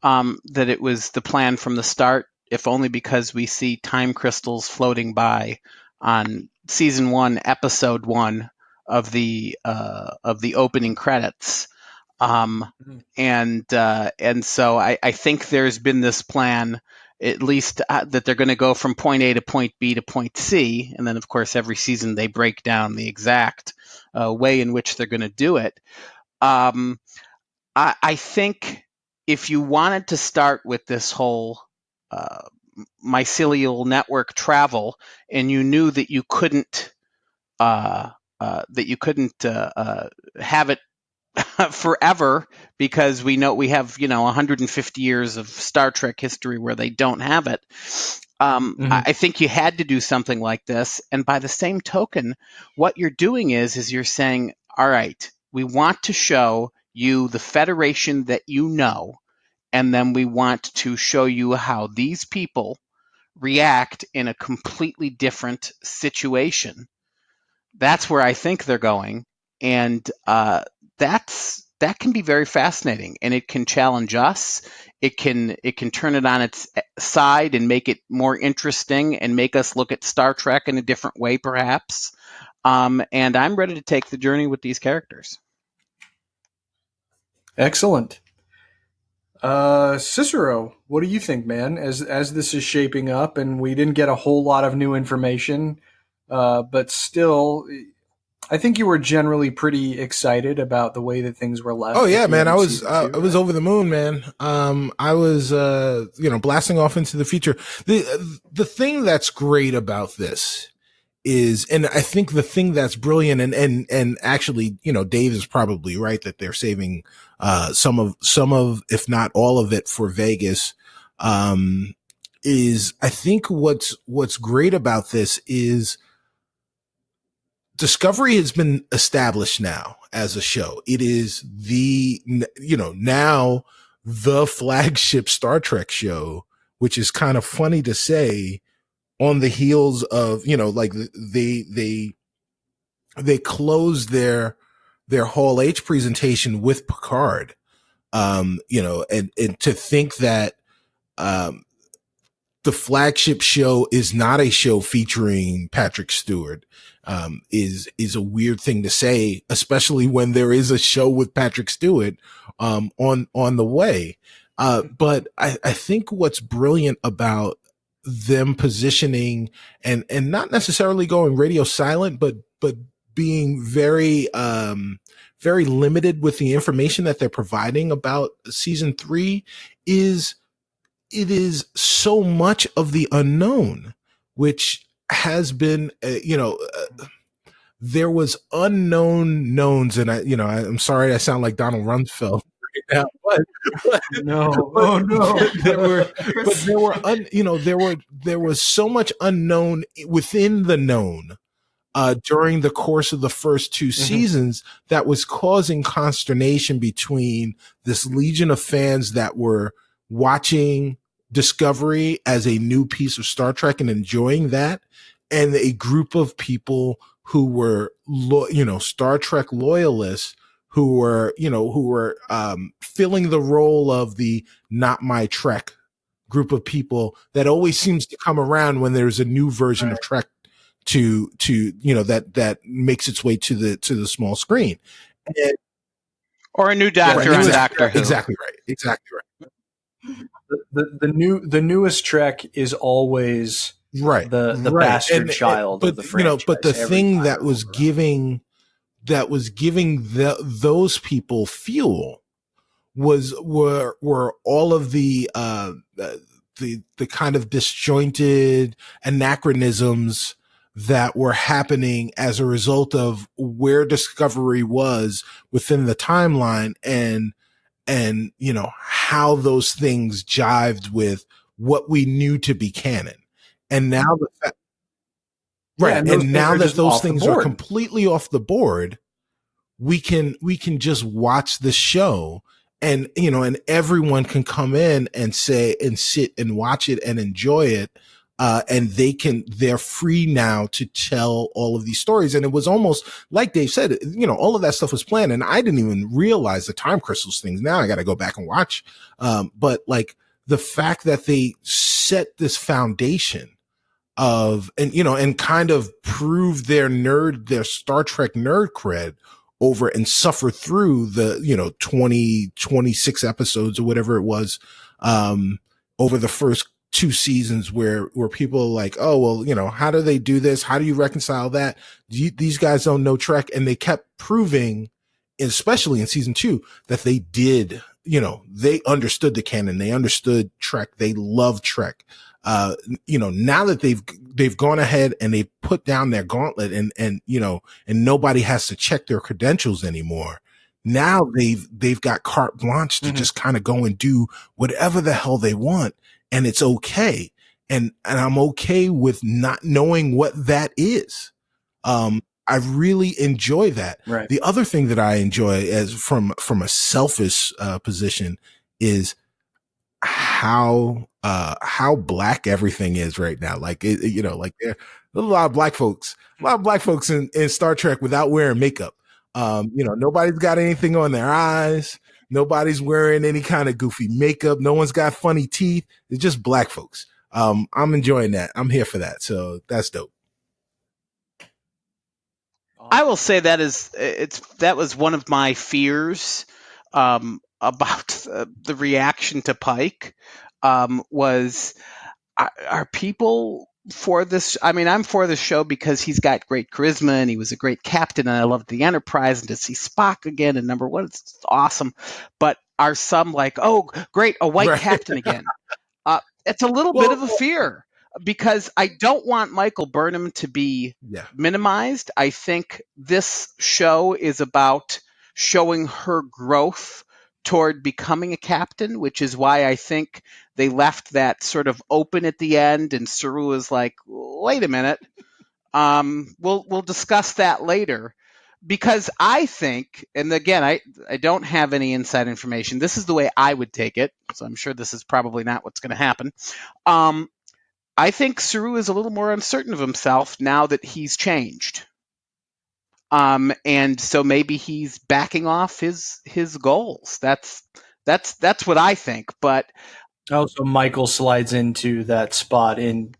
that it was the plan from the start, if only because we see time crystals floating by on season 1, episode 1 of the opening credits. And so I think there's been this plan, at least that they're going to go from point A to point B to point C. And then, of course, every season they break down the exact way in which they're going to do it. I think if you wanted to start with this whole mycelial network travel, and you knew that you couldn't have it forever, because we know we have 150 years of Star Trek history where they don't have it. I think you had to do something like this. And by the same token, what you're doing is you're saying, all right, we want to show you the Federation that you know, and then we want to show you how these people react in a completely different situation. That's where I think they're going, and that can be very fascinating, and it can challenge us. It can turn it on its side and make it more interesting and make us look at Star Trek in a different way, perhaps. And I'm ready to take the journey with these characters. Excellent. Cicero, what do you think, man? As this is shaping up, and we didn't get a whole lot of new information, but still, I think you were generally pretty excited about the way that things were left. Oh yeah, man. I was over the moon, man. I was, blasting off into the future. The thing that's great about this is, and I think the thing that's brilliant and actually, Dave is probably right that they're saving, some of, if not all of it for Vegas, is I think what's great about this is Discovery has been established now as a show. It is now the flagship Star Trek show, which is kind of funny to say on the heels of, like they closed their Hall H presentation with Picard, and to think that, the flagship show is not a show featuring Patrick Stewart, is a weird thing to say, especially when there is a show with Patrick Stewart, on the way. But I think what's brilliant about them positioning and not necessarily going radio silent, but being very, very limited with the information that they're providing about season 3 is, it is so much of the unknown, which has been, there was unknown knowns. And I'm sorry, I sound like Donald Rumsfeld right now, there was so much unknown within the known, during the course of the first 2 seasons that was causing consternation between this legion of fans that were watching Discovery as a new piece of Star Trek and enjoying that, and a group of people who were, Star Trek loyalists who were filling the role of the not my Trek group of people that always seems to come around when there's a new version of Trek to that makes its way to the small screen, or a new Doctor on Doctor Who. Exactly right. The newest Trek is always the bastard child of the franchise. But the thing that was giving those people fuel were all of the kind of disjointed anachronisms that were happening as a result of where Discovery was within the timeline, and how those things jived with what we knew to be canon. And now now that those things are completely off the board, we can just watch the show, and everyone can come in and sit and watch it and enjoy it. And they're free now to tell all of these stories. And it was almost like Dave said, all of that stuff was planned. And I didn't even realize the time crystals things. Now I got to go back and watch. But like the fact that they set this foundation and kind of prove their Star Trek nerd cred over and suffer through the, 26 episodes or whatever it was, over the first 2 seasons where people are like, oh, well, how do they do this? How do you reconcile that? These guys don't know Trek. And they kept proving, especially in season 2, that they did, they understood the canon. They understood Trek. They love Trek. Now that they've gone ahead and they put down their gauntlet and nobody has to check their credentials anymore. Now they've got carte blanche to just kind of go and do whatever the hell they want. And it's okay. And I'm okay with not knowing what that is. I really enjoy that. Right. The other thing that I enjoy as from a selfish position is how black everything is right now. Like, like there are a lot of black folks in Star Trek without wearing makeup. Nobody's got anything on their eyes. Nobody's wearing any kind of goofy makeup. No one's got funny teeth. It's just black folks. I'm enjoying that. I'm here for that. So that's dope. I will say that was one of my fears about the reaction to Pike. Was are people for this? I mean, I'm for the show because he's got great charisma and he was a great captain, and I loved the Enterprise, and to see Spock again in number 1, it's awesome. But are some like, oh, great, a white captain again? It's a little bit of a fear, because I don't want Michael Burnham to be minimized. I think this show is about showing her growth toward becoming a captain, which is why I think they left that sort of open at the end, and Saru is like, wait a minute, we'll discuss that later. Because I think, and again, I don't have any inside information. This is the way I would take it, so I'm sure this is probably not what's going to happen. I think Saru is a little more uncertain of himself now that he's changed. And so maybe he's backing off his goals. That's what I think. But so Michael slides into that spot in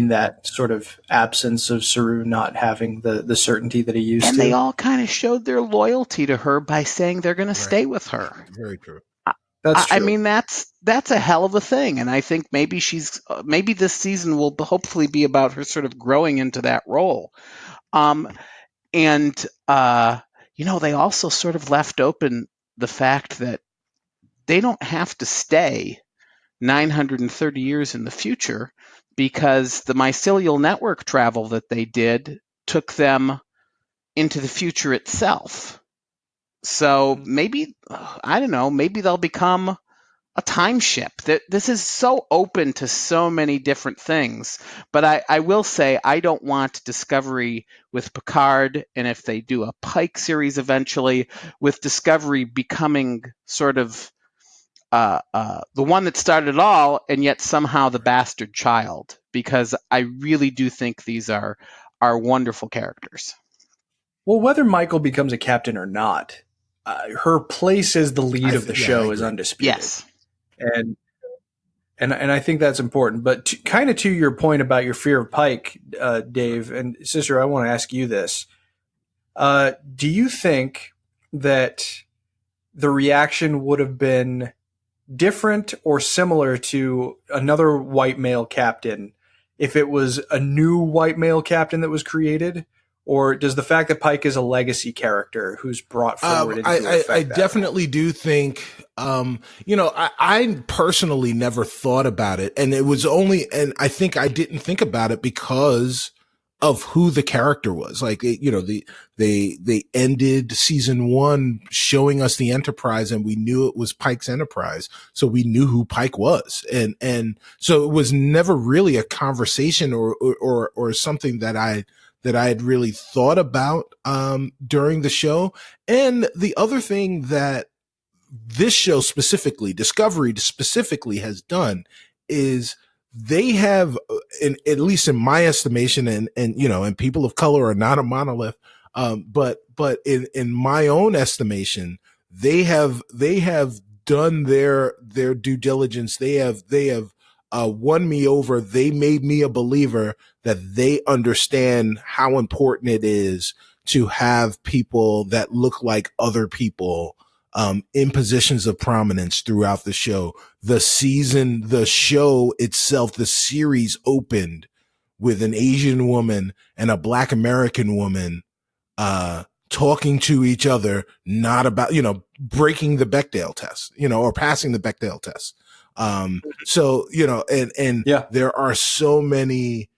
that sort of absence of Saru not having the certainty that he used to. And they all kind of showed their loyalty to her by saying they're going to stay with her. Very true. That's true. I mean, that's a hell of a thing, and I think maybe maybe this season will hopefully be about her sort of growing into that role. And they also sort of left open the fact that they don't have to stay 930 years in the future, because the mycelial network travel that they did took them into the future itself. So maybe, I don't know, maybe they'll become a time ship. This is so open to so many different things. But I will say, I don't want Discovery with Picard, and if they do a Pike series eventually, with Discovery becoming sort of the one that started it all, and yet somehow the bastard child, because I really do think these are wonderful characters. Well, whether Michael becomes a captain or not, her place as the lead of the show is undisputed. Yes. And I think that's important. But kind of to your point about your fear of Pike, Dave, and Cicero, I want to ask you this. Do you think that the reaction would have been different or similar to another white male captain if it was a new white male captain that was created? Or does the fact that Pike is a legacy character who's brought forward into effect I definitely do think, I personally never thought about it. And it was and I think I didn't think about it because of who the character was. Like, they ended season 1 showing us the Enterprise, and we knew it was Pike's Enterprise. So we knew who Pike was. And so it was never really a conversation or something that I had really thought about during the show. And the other thing that this show specifically, Discovery specifically, has done is they have, at least in my estimation, and people of color are not a monolith, but in my own estimation, they have done their due diligence. They have won me over. They made me a believer that they understand how important it is to have people that look like other people in positions of prominence throughout the show. The show itself, the series opened with an Asian woman and a Black American woman talking to each other, not about, breaking the Bechdel test, or passing the Bechdel test. There are so many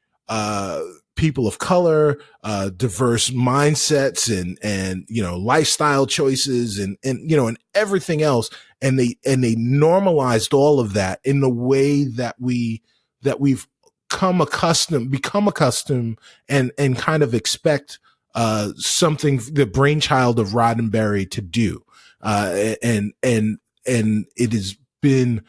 people of color, diverse mindsets and lifestyle choices and everything else. And they normalized all of that in the way that we've become accustomed and kind of expect something, the brainchild of Roddenberry to do. And it has been,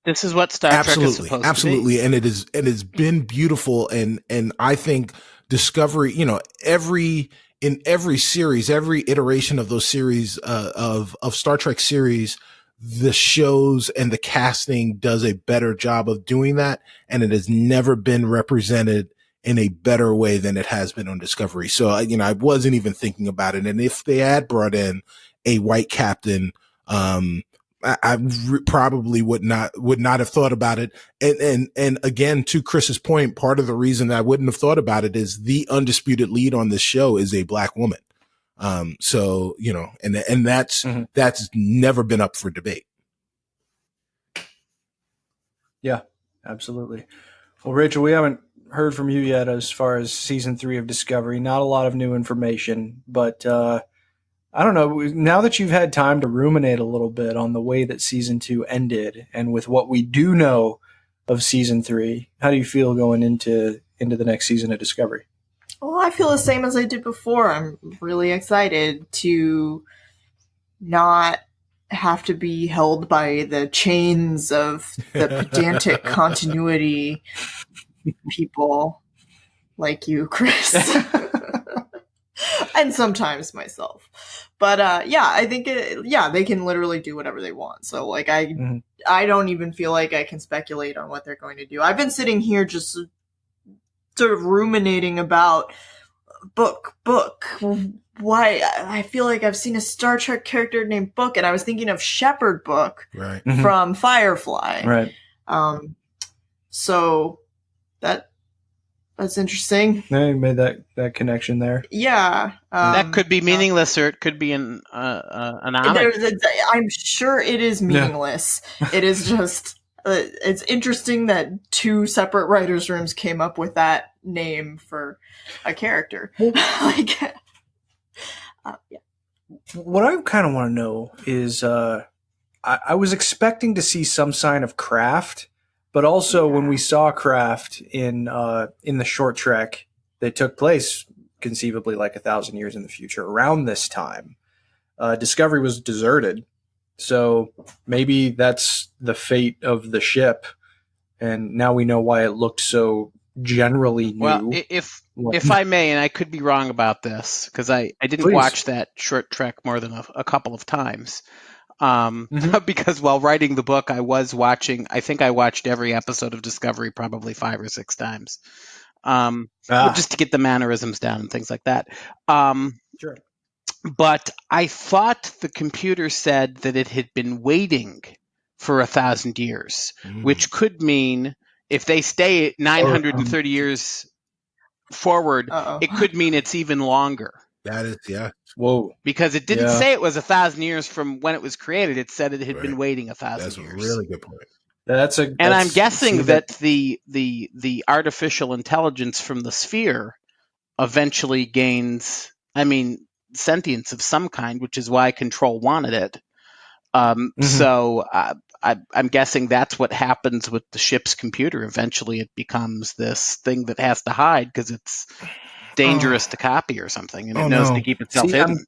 this is what Star Trek is supposed to be. And it has been beautiful. And I think Discovery, in every series, every iteration of those series, of Star Trek series, the shows and the casting does a better job of doing that. And it has never been represented in a better way than it has been on Discovery. So, I wasn't even thinking about it. And if they had brought in a white captain, I probably would not have thought about it. And again, to Chris's point, part of the reason that I wouldn't have thought about it is the undisputed lead on this show is a Black woman. So, and that's never been up for debate. Yeah, absolutely. Well, Rachel, we haven't heard from you yet as far as season 3 of Discovery. Not a lot of new information, but, I don't know. Now that you've had time to ruminate a little bit on the way that season 2 ended, and with what we do know of season 3, how do you feel going into the next season of Discovery? Well, I feel the same as I did before. I'm really excited to not have to be held by the chains of the pedantic continuity people like you, Chris. And sometimes myself. But I think they can literally do whatever they want. So like I don't even feel like I can speculate on what they're going to do. I've been sitting here just sort of ruminating about Book. Why I feel like I've seen a Star Trek character named Book, and I was thinking of Shepherd Book from Firefly. Right. So that's interesting. Yeah, you made that connection there. Yeah. That could be meaningless, or it could be an omic. I'm sure it is meaningless. Yeah. It is just, it's interesting that 2 separate writers' rooms came up with that name for a character. Yeah. What I kind of want to know is, I was expecting to see some sign of craft. But also, when we saw craft in the short trek that took place conceivably like 1,000 years in the future, around this time, Discovery was deserted. So maybe that's the fate of the ship, and now we know why it looked so generally new. Well, if I may, and I could be wrong about this, because I didn't watch that short trek more than a couple of times. Because while writing the book, I think I watched every episode of Discovery probably 5 or 6 times, just to get the mannerisms down and things like that. Sure. But I thought the computer said that it had been waiting for 1,000 years, which could mean if they stay 930 years forward, it could mean it's even longer. That is, yeah. Whoa. Because it didn't say it was 1,000 years from when it was created. It said it had been waiting 1,000 years. That's a really good point. And I'm guessing that the artificial intelligence from the sphere eventually gains, sentience of some kind, which is why Control wanted it. So I'm guessing that's what happens with the ship's computer. Eventually it becomes this thing that has to hide because it's dangerous to copy or something, and it knows to keep itself hidden.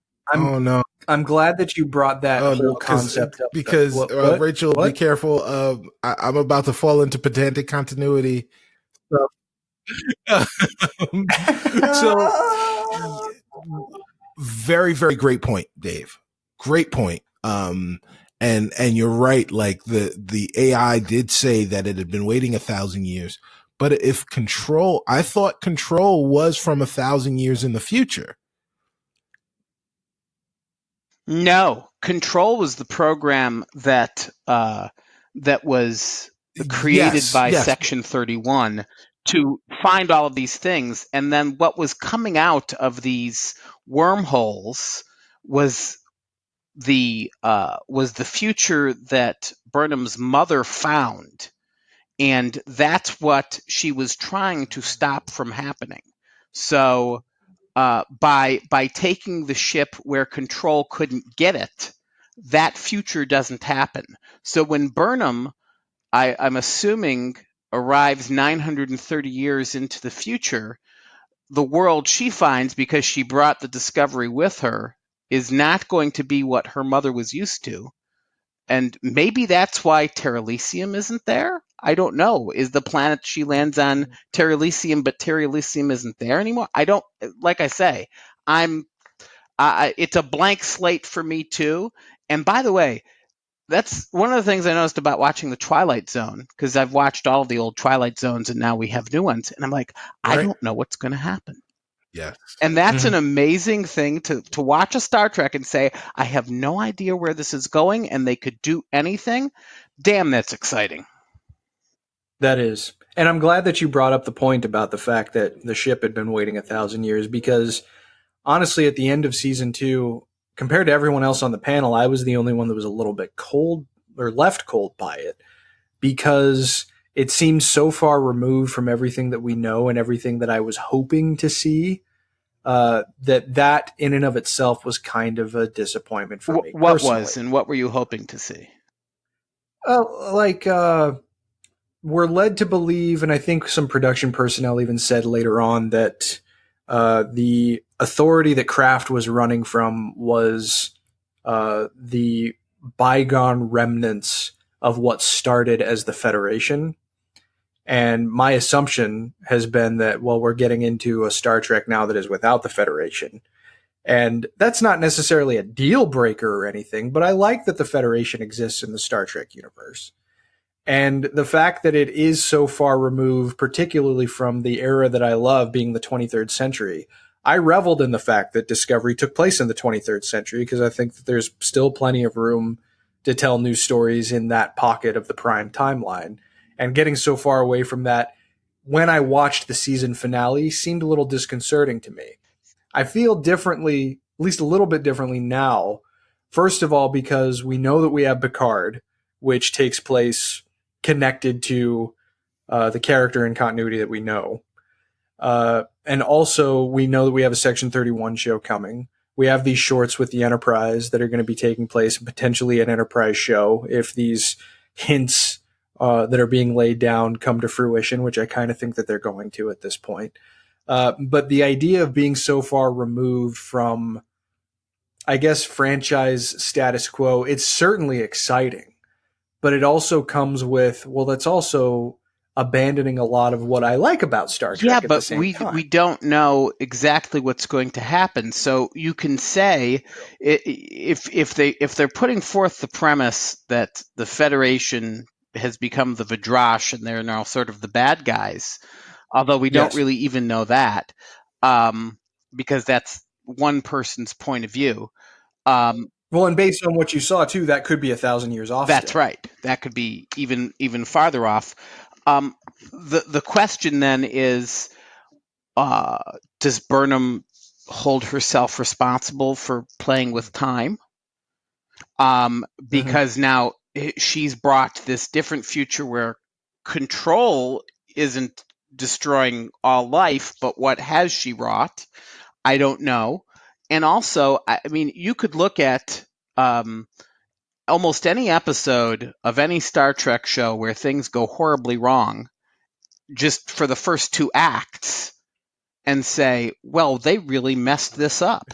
I'm glad that you brought that whole concept up. Because Rachel, be careful. I'm about to fall into pedantic continuity. So very, very great point, Dave. Great point. And you're right. Like the AI did say that it had been waiting 1,000 years. But if I thought Control was from 1,000 years in the future. No, Control was the program that was created by Section 31 to find all of these things, and then what was coming out of these wormholes was the future that Burnham's mother found. And that's what she was trying to stop from happening. So by taking the ship where Control couldn't get it, that future doesn't happen. So when Burnham, I'm assuming, arrives 930 years into the future, the world she finds, because she brought the Discovery with her, is not going to be what her mother was used to. And maybe that's why Terrelysium isn't there. I don't know. Is the planet she lands on Terrelysium, but Terrelysium isn't there anymore? I don't, like I say, it's a blank slate for me too. And by the way, that's one of the things I noticed about watching the Twilight Zone, because I've watched all of the old Twilight Zones and now we have new ones. And I'm like, I don't know what's going to happen. Yeah. And that's an amazing thing to watch a Star Trek and say, I have no idea where this is going and they could do anything. Damn, that's exciting. That is. And I'm glad that you brought up the point about the fact that the ship had been waiting 1,000 years, because honestly, at the end of season 2, compared to everyone else on the panel, I was the only one that was a little bit cold or left cold by it, because it seemed so far removed from everything that we know and everything that I was hoping to see, that in and of itself was kind of a disappointment for me. What was, and what were you hoping to see? We're led to believe, and I think some production personnel even said later on, that the authority that Kraft was running from was the bygone remnants of what started as the Federation. And my assumption has been that, well, we're getting into a Star Trek now that is without the Federation. And that's not necessarily a deal breaker or anything, but I like that the Federation exists in the Star Trek universe. And the fact that it is so far removed, particularly from the era that I love, being the 23rd century, I reveled in the fact that Discovery took place in the 23rd century, because I think that there's still plenty of room to tell new stories in that pocket of the prime timeline. And getting so far away from that, when I watched the season finale, seemed a little disconcerting to me. I feel differently, at least a little bit differently now. First of all, because we know that we have PICARD, which takes place connected to the character and continuity that we know. And also, we know that we have a Section 31 show coming. We have these shorts with the Enterprise that are going to be taking place, potentially an Enterprise show, if these hints that are being laid down come to fruition, which I kind of think that they're going to at this point. But the idea of being so far removed from, I guess, franchise status quo, it's certainly exciting. But it also comes with, well, that's also abandoning a lot of what I like about Star Trek. Yeah, but we don't know exactly what's going to happen. So you can say, if they're putting forth the premise that the Federation has become the Vidrash and they're now sort of the bad guys, although we don't really even know that, because that's one person's point of view. Well, and based on what you saw too, that could be 1,000 years off. That's right. That could be even farther off. The question then is, does Burnham hold herself responsible for playing with time? Because now she's brought this different future where control isn't destroying all life, but what has she wrought? I don't know. And also, I mean, you could look at almost any episode of any Star Trek show where things go horribly wrong, just for the first 2 acts, and say, well, they really messed this up.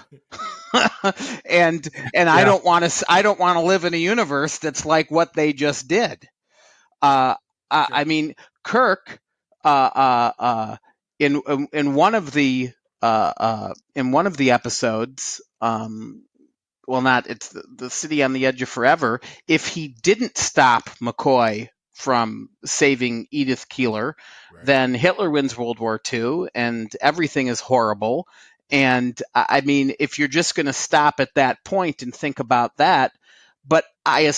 and I don't want to live in a universe that's like what they just did. I mean, Kirk in one of the episodes, it's the City on the Edge of Forever, if he didn't stop McCoy from saving Edith Keeler, then Hitler wins World War II and everything is horrible. And I mean, if you're just going to stop at that point and think about that, but I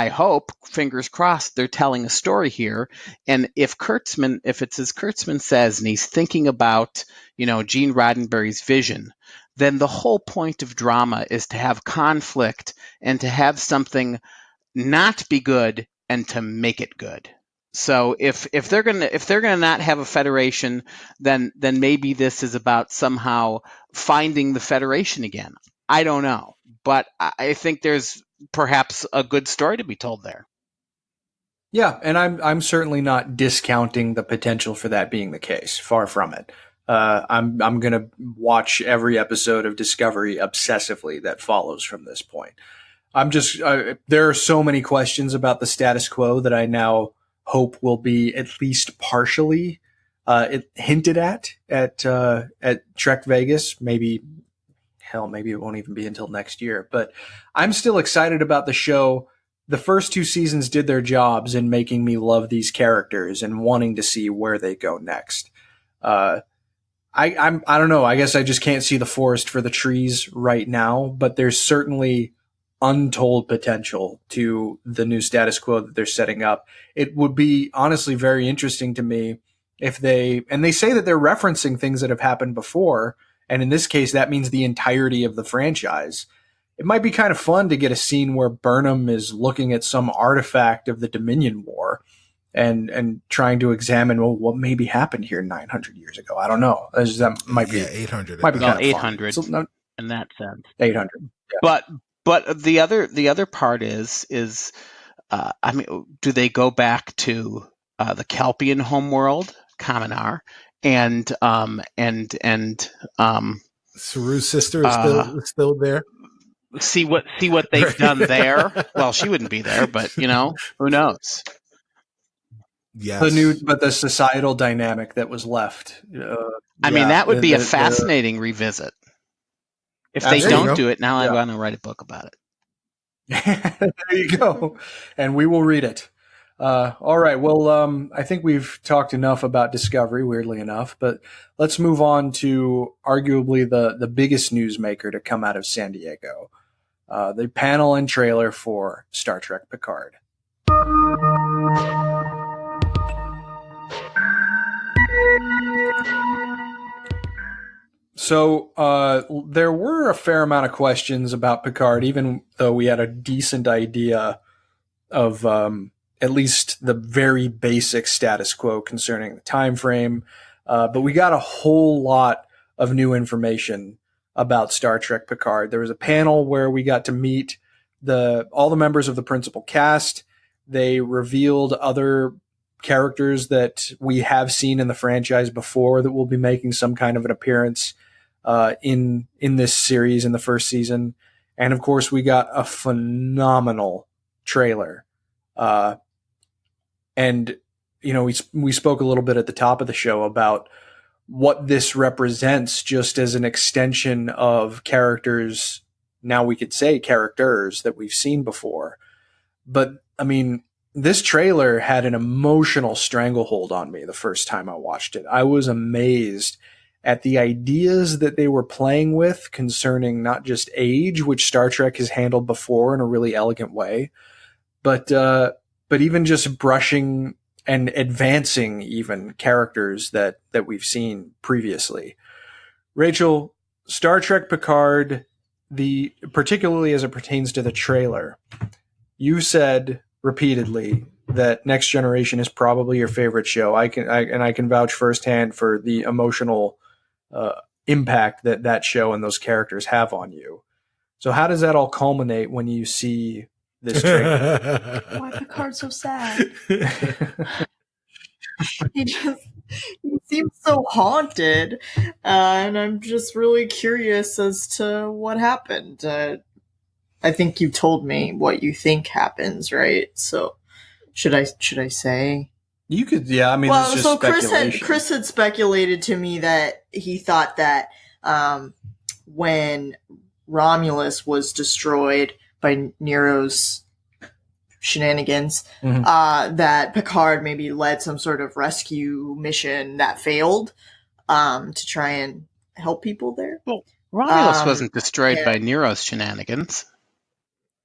hope, fingers crossed, they're telling a story here. And if it's as Kurtzman says, and he's thinking about, Gene Roddenberry's vision, then the whole point of drama is to have conflict and to have something not be good and to make it good. So if they're gonna not have a Federation, then maybe this is about somehow finding the Federation again. I don't know, but I think there's perhaps a good story to be told there. Yeah, and I'm certainly not discounting the potential for that being the case. Far from it. I'm going to watch every episode of Discovery obsessively that follows from this point. There are so many questions about the status quo that I now hope will be at least partially hinted at Trek Vegas. Maybe it won't even be until next year. But I'm still excited about the show. The first 2 seasons did their jobs in making me love these characters and wanting to see where they go next. I don't know. I guess I just can't see the forest for the trees right now, but there's certainly untold potential to the new status quo that they're setting up. It would be honestly very interesting to me if they say that they're referencing things that have happened before. And in this case, that means the entirety of the franchise. It might be kind of fun to get a scene where Burnham is looking at some artifact of the Dominion War and trying to examine, well, what maybe happened here 900 years ago. I don't know. That might be 800. Might be kind of 800 fun. So, in that sense. 800. Yeah. But the other part is I mean, do they go back to the Kelpian homeworld, Kaminar, and Saru's sister is still there? See what they've done there. Well, she wouldn't be there, but who knows? Yes. The societal dynamic that was left. I mean, that would be a fascinating revisit. If they don't do it, now I want to write a book about it. There you go. And we will read it. All right. Well, I think we've talked enough about Discovery, weirdly enough, but let's move on to arguably the biggest newsmaker to come out of San Diego. The panel and trailer for Star Trek Picard. So there were a fair amount of questions about Picard, even though we had a decent idea of at least the very basic status quo concerning the time frame. But we got a whole lot of new information about Star Trek Picard. There was a panel where we got to meet all the members of the principal cast. They revealed other characters that we have seen in the franchise before that will be making some kind of an appearance in this series in the first season. And of course, we got a phenomenal trailer. And we spoke a little bit at the top of the show about what this represents just as an extension of characters. Now we could say characters that we've seen before. But I mean, this trailer had an emotional stranglehold on me the first time I watched it. I was amazed at the ideas that they were playing with concerning not just age, which Star Trek has handled before in a really elegant way, but even just brushing and advancing even characters that we've seen previously. Rachel, Star Trek Picard, particularly as it pertains to the trailer, you said repeatedly that Next Generation is probably your favorite show. I can vouch firsthand for the emotional impact that show and those characters have on you. So how does that all culminate when you see this trailer? Why is Picard so sad? He seems so haunted, and I'm just really curious as to what happened. I think you told me what you think happens, right? So should I say? You could, yeah. I mean, well, it's just so speculation. Chris had speculated to me that he thought that when Romulus was destroyed by Nero's shenanigans, that Picard maybe led some sort of rescue mission that failed to try and help people there. Well, Romulus wasn't destroyed by Nero's shenanigans.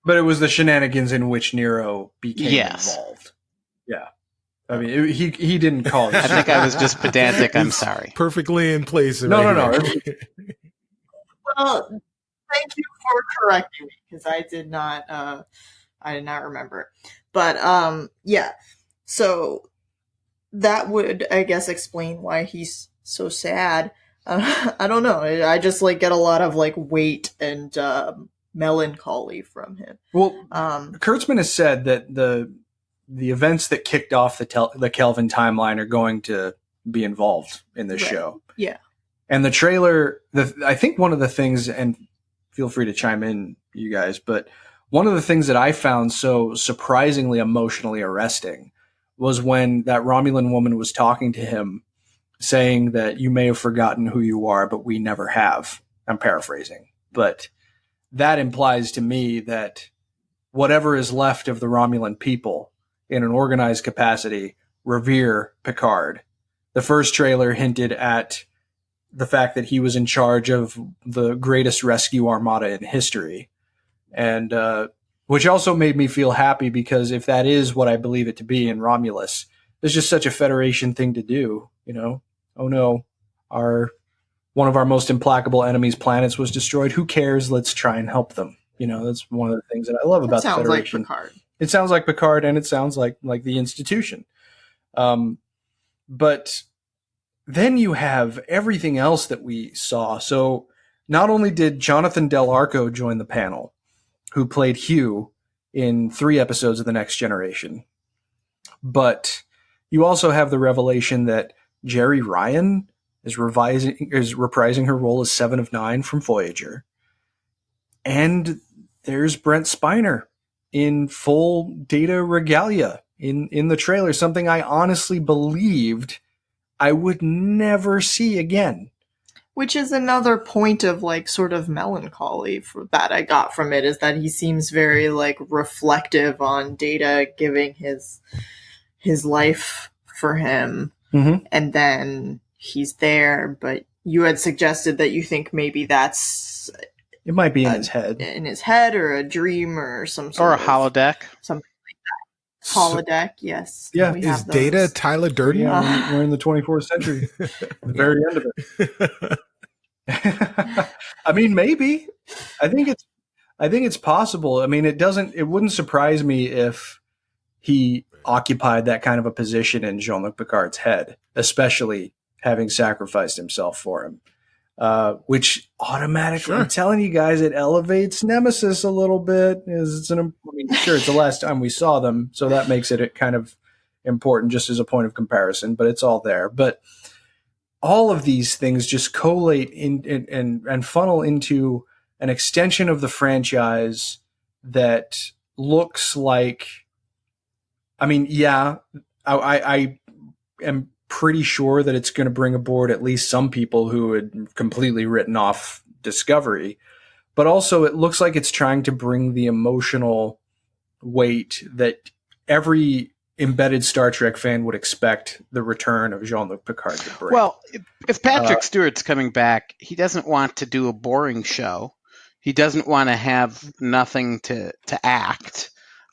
But it was the shenanigans in which Nero became involved. Yeah. I mean, he didn't call it. I think I was just pedantic. I'm sorry. Perfectly in place. No. Well, thank you for correcting me, because I did not remember. But yeah, so that would, I guess, explain why he's so sad. I don't know. I just get a lot of weight and melancholy from him. Well, Kurtzman has said that the events that kicked off the Kelvin timeline are going to be involved in this show. Yeah. And the trailer, I think one of the things, and feel free to chime in, you guys, but one of the things that I found so surprisingly emotionally arresting was when that Romulan woman was talking to him, saying that you may have forgotten who you are, but we never have. I'm paraphrasing. But that implies to me that whatever is left of the Romulan people in an organized capacity revere Picard. The first trailer hinted at the fact that he was in charge of the greatest rescue armada in history. And which also made me feel happy, because if that is what I believe it to be in Romulus, it's just such a Federation thing to do, you know? Oh no, one of our most implacable enemies' planets was destroyed. Who cares? Let's try and help them. You know, that's one of the things that I love about the Federation. Sounds like Picard. It sounds like Picard, and it sounds like the institution. But then you have everything else that we saw. So not only did Jonathan Del Arco join the panel, who played Hugh in 3 episodes of The Next Generation, but you also have the revelation that Jeri Ryan is reprising her role as Seven of Nine from Voyager. And there's Brent Spiner in full Data regalia in the trailer, something I honestly believed I would never see again. Which is another point of like sort of melancholy that I got from it, is that he seems very like reflective on Data giving his life for him. Mm-hmm. And then he's there, but you had suggested that you think maybe that's It might be in his head, or a dream, or some or a holodeck, something like that. Holodeck, yes. Yeah, is Data Tyler Durden? Yeah, we're in the 24th century, the very end of it. I mean, maybe. I think it's possible. I mean, it wouldn't surprise me if he occupied that kind of a position in Jean-Luc Picard's head, especially having sacrificed himself for him. Which automatically, I'm telling you guys, it elevates Nemesis a little bit. It's the last time we saw them, so that makes it kind of important just as a point of comparison, but it's all there. But all of these things just collate and funnel into an extension of the franchise that looks like, I mean, yeah, I am pretty sure that it's going to bring aboard at least some people who had completely written off Discovery, but also it looks like it's trying to bring the emotional weight that every embedded Star Trek fan would expect the return of Jean-Luc Picard to bring. Well, if Patrick Stewart's coming back, he doesn't want to do a boring show. He doesn't want to have nothing to act.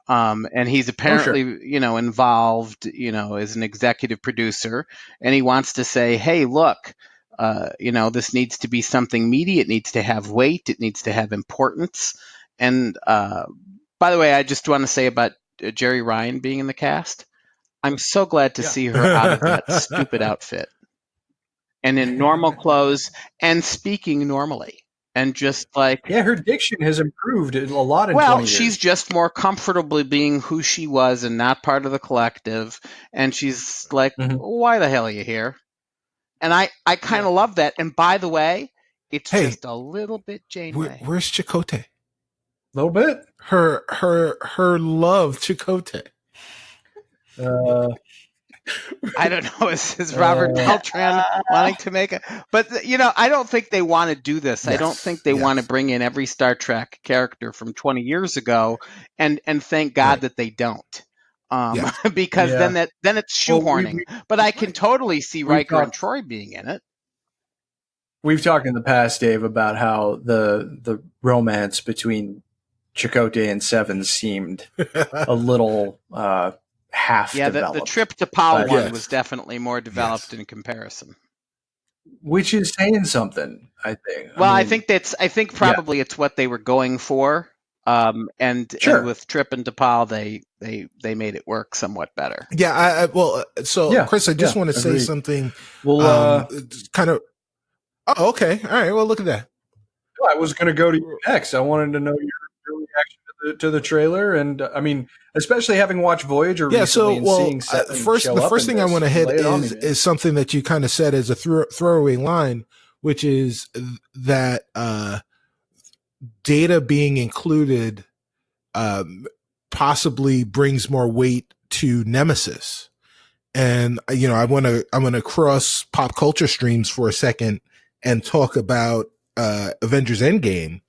And he's apparently, involved, as an executive producer, and he wants to say, hey, look, this needs to be something meaty. It needs to have weight. It needs to have importance. And by the way, I just want to say about Jeri Ryan being in the cast, I'm so glad to see her out of that stupid outfit and in normal clothes and speaking normally. And just like, yeah, her diction has improved a lot in 20 years. She's just more comfortably being who she was and not part of the collective. And she's like, why the hell are you here? And I kind of love that. And by the way, it's just a little bit Janeway. Where's Chakotay? A little bit. Her love, Chakotay. I don't know. Is Robert Beltran wanting to make it? But, I don't think they want to do this. Yes, I don't think they want to bring in every Star Trek character from 20 years ago, and thank God that they don't. Because then it's shoehorning. But I can totally see Riker and Troy being in it. We've talked in the past, Dave, about how the romance between Chakotay and Seven seemed a little half developed. The trip to Pal one was definitely more developed in comparison. Which is saying something, I think. Well, I think probably it's what they were going for. And with Trip and T'Pol, they made it work somewhat better. Yeah, Chris, I just want to say something. Well, kind of. Oh, okay. All right. Well, look at that. I was going to go to you next. I wanted to know your reaction to the trailer, and I mean, especially having watched Voyager recently and seeing Seth the first thing I want to hit is something that you kind of said as a throwaway line, which is that Data being included possibly brings more weight to Nemesis. And I want to cross pop culture streams for a second and talk about Avengers Endgame,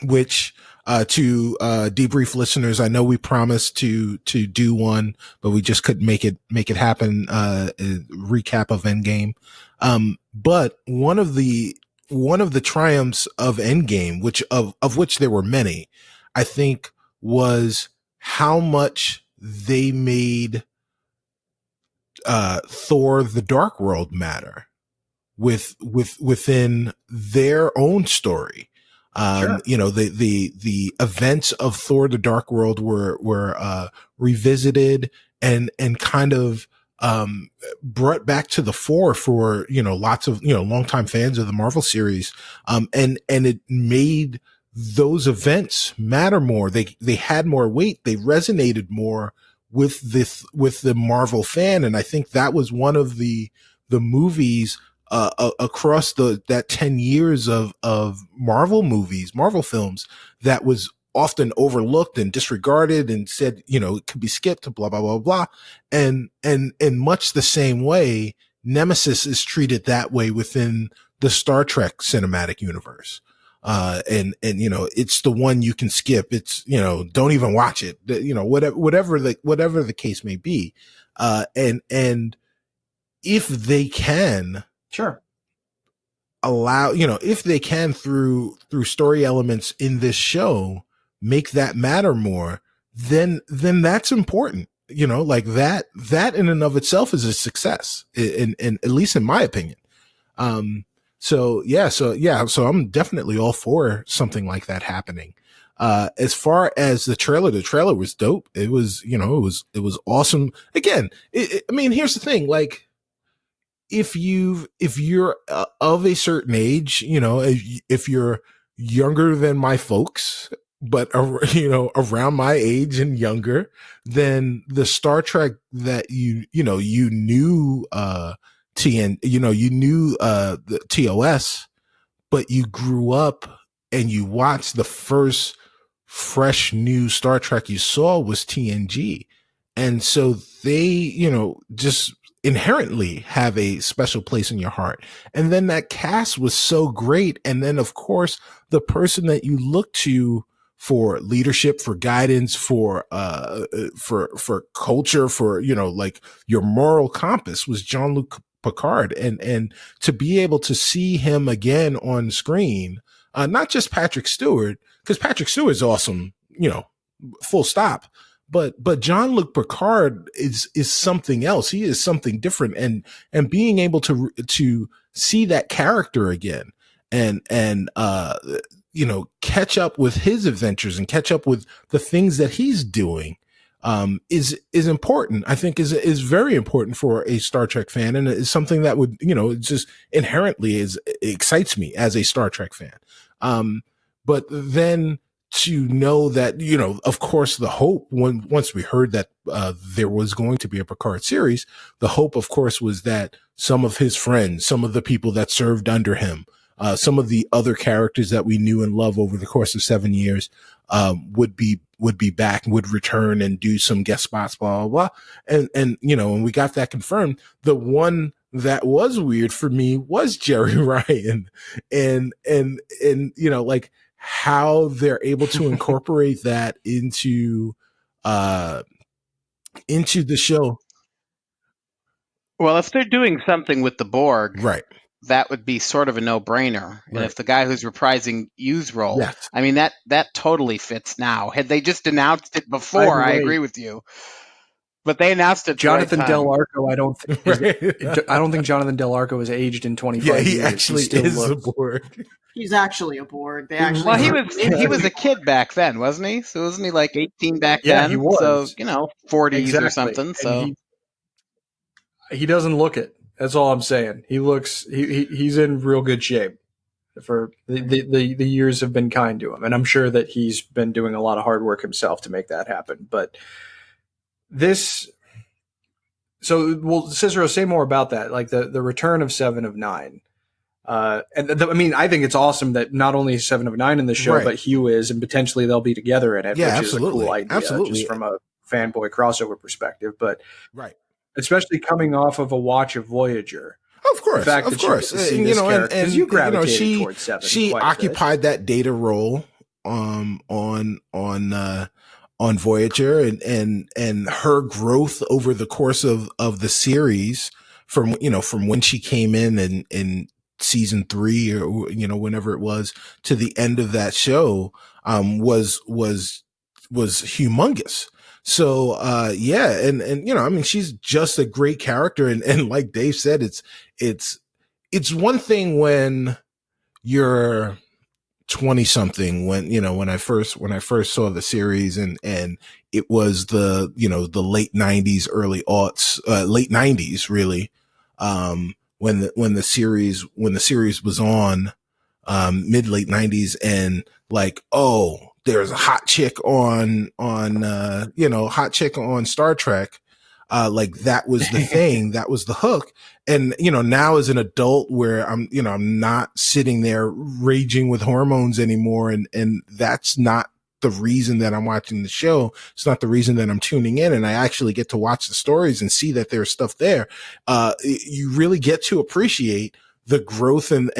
which to Debrief listeners, I know we promised to do one, but we just couldn't make it happen. Recap of Endgame. But one of the triumphs of Endgame, of which there were many, I think, was how much they made Thor: The Dark World matter within their own story. Sure. The events of Thor: The Dark World were revisited and kind of brought back to the fore for lots of longtime fans of the Marvel series, and it made those events matter more. They had more weight. They resonated more with the Marvel fan, and I think that was one of the movies across that 10 years of Marvel movies, Marvel films, that was often overlooked and disregarded and said, it could be skipped, blah, blah, blah, blah. And in much the same way, Nemesis is treated that way within the Star Trek cinematic universe. It's the one you can skip. It's, don't even watch it, whatever the case may be. And if they can, sure, allow, if they can through story elements in this show, make that matter more, then that's important. Like that in and of itself is a success, in at least in my opinion. So I'm definitely all for something like that happening. As far as the trailer was dope. It was, it was awesome. Again, I mean, here's the thing, like, if you're of a certain age, if you're younger than my folks, but around my age and younger, then the Star Trek that you knew the TOS, but you grew up and you watched the first fresh new Star Trek you saw was TNG. And so they, just inherently have a special place in your heart. And then that cast was so great. And then of course, the person that you look to for leadership, for guidance, for culture, for, like your moral compass was Jean-Luc Picard. And to be able to see him again on screen, not just Patrick Stewart, because Patrick Stewart's awesome, full stop. But Jean-Luc Picard is something else. He is something different, and being able to see that character again and catch up with his adventures and catch up with the things that he's doing is important. I think is very important for a Star Trek fan, and is something that would, just inherently excites me as a Star Trek fan. But then to know that, of course, the hope once we heard that there was going to be a Picard series, the hope, of course, was that some of his friends, some of the people that served under him, some of the other characters that we knew and loved over the course of 7 years, would be back, would return and do some guest spots, blah, blah, blah. And when we got that confirmed, the one that was weird for me was Jerry Ryan, and like how they're able to incorporate that into the show. Well, if they're doing something with the Borg, right, that would be sort of a no-brainer. Right. And if the guy who's reprising Yu's role, yes. I mean, that totally fits now. Had they just announced it before, I agree with you. But they announced it. Jonathan Del Arco, I don't think Jonathan Del Arco is aged in 25 years. He actually is a Borg. He's actually a Borg. They actually. Well, he was a kid back then, wasn't he? So wasn't he like 18 back then? Yeah, he was. So 40s or something. And so he doesn't look it. That's all I'm saying. He looks. He's in real good shape. For the years have been kind to him, and I'm sure that he's been doing a lot of hard work himself to make that happen. But Cicero, say more about that. Like the return of 7 of 9. I think it's awesome that not only is 7 of 9 in the show, Right. but Hugh is, and potentially they'll be together in it, Yeah, which absolutely. is a cool idea, Absolutely. just from a fanboy crossover perspective. But right, especially coming off of a watch of Voyager. of course, the fact of that you course, get to see and, this you know, character, 'cause you gravitated towards 7 she quite a bit. occupied that data role on Voyager, and her growth over the course of the series from when she came in season 3 or whenever it was to the end of that show was humongous. So she's just a great character, and like Dave said, it's one thing when you're 20 something, when I first saw the series, and it was the late 90s, early aughts, late 90s really, when the series was on, mid late 90s, and like, oh, there's a hot chick on Star Trek. Like that was the thing, that was the hook. And, now as an adult where I'm not sitting there raging with hormones anymore. And that's not the reason that I'm watching the show. It's not the reason that I'm tuning in, and I actually get to watch the stories and see that there's stuff there. You really get to appreciate the growth and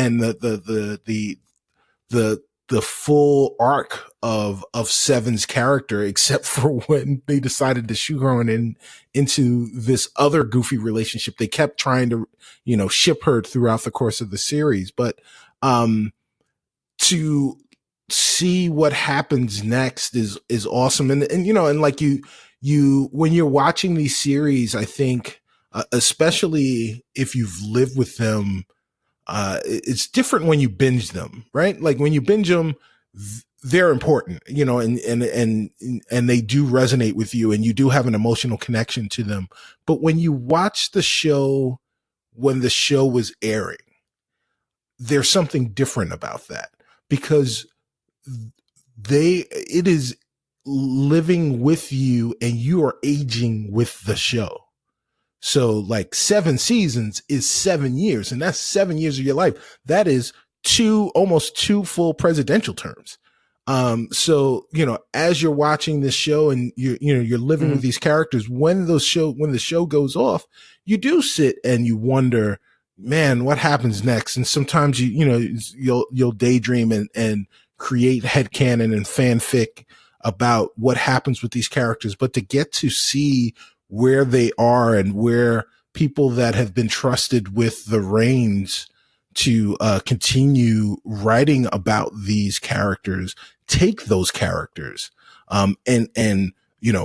the full arc of Seven's character, except for when they decided to shoehorn into this other goofy relationship. They kept trying to, ship her throughout the course of the series, but to see what happens next is awesome. And like you when you're watching these series, I think, especially if you've lived with them, it's different when you binge them, right? Like when you binge them, they're important, and they do resonate with you, and you do have an emotional connection to them. But when you watch the show, when the show was airing, there's something different about that, because it is living with you, and you are aging with the show. So like 7 seasons is 7 years, and that's 7 years of your life. That is almost 2 full presidential terms. So, as you're watching this show and you're living with these characters, when the show goes off, you do sit and you wonder, man, what happens next? And sometimes you'll daydream and create headcanon and fanfic about what happens with these characters. But to get to see where they are, and where people that have been trusted with the reins to continue writing about these characters, take those characters and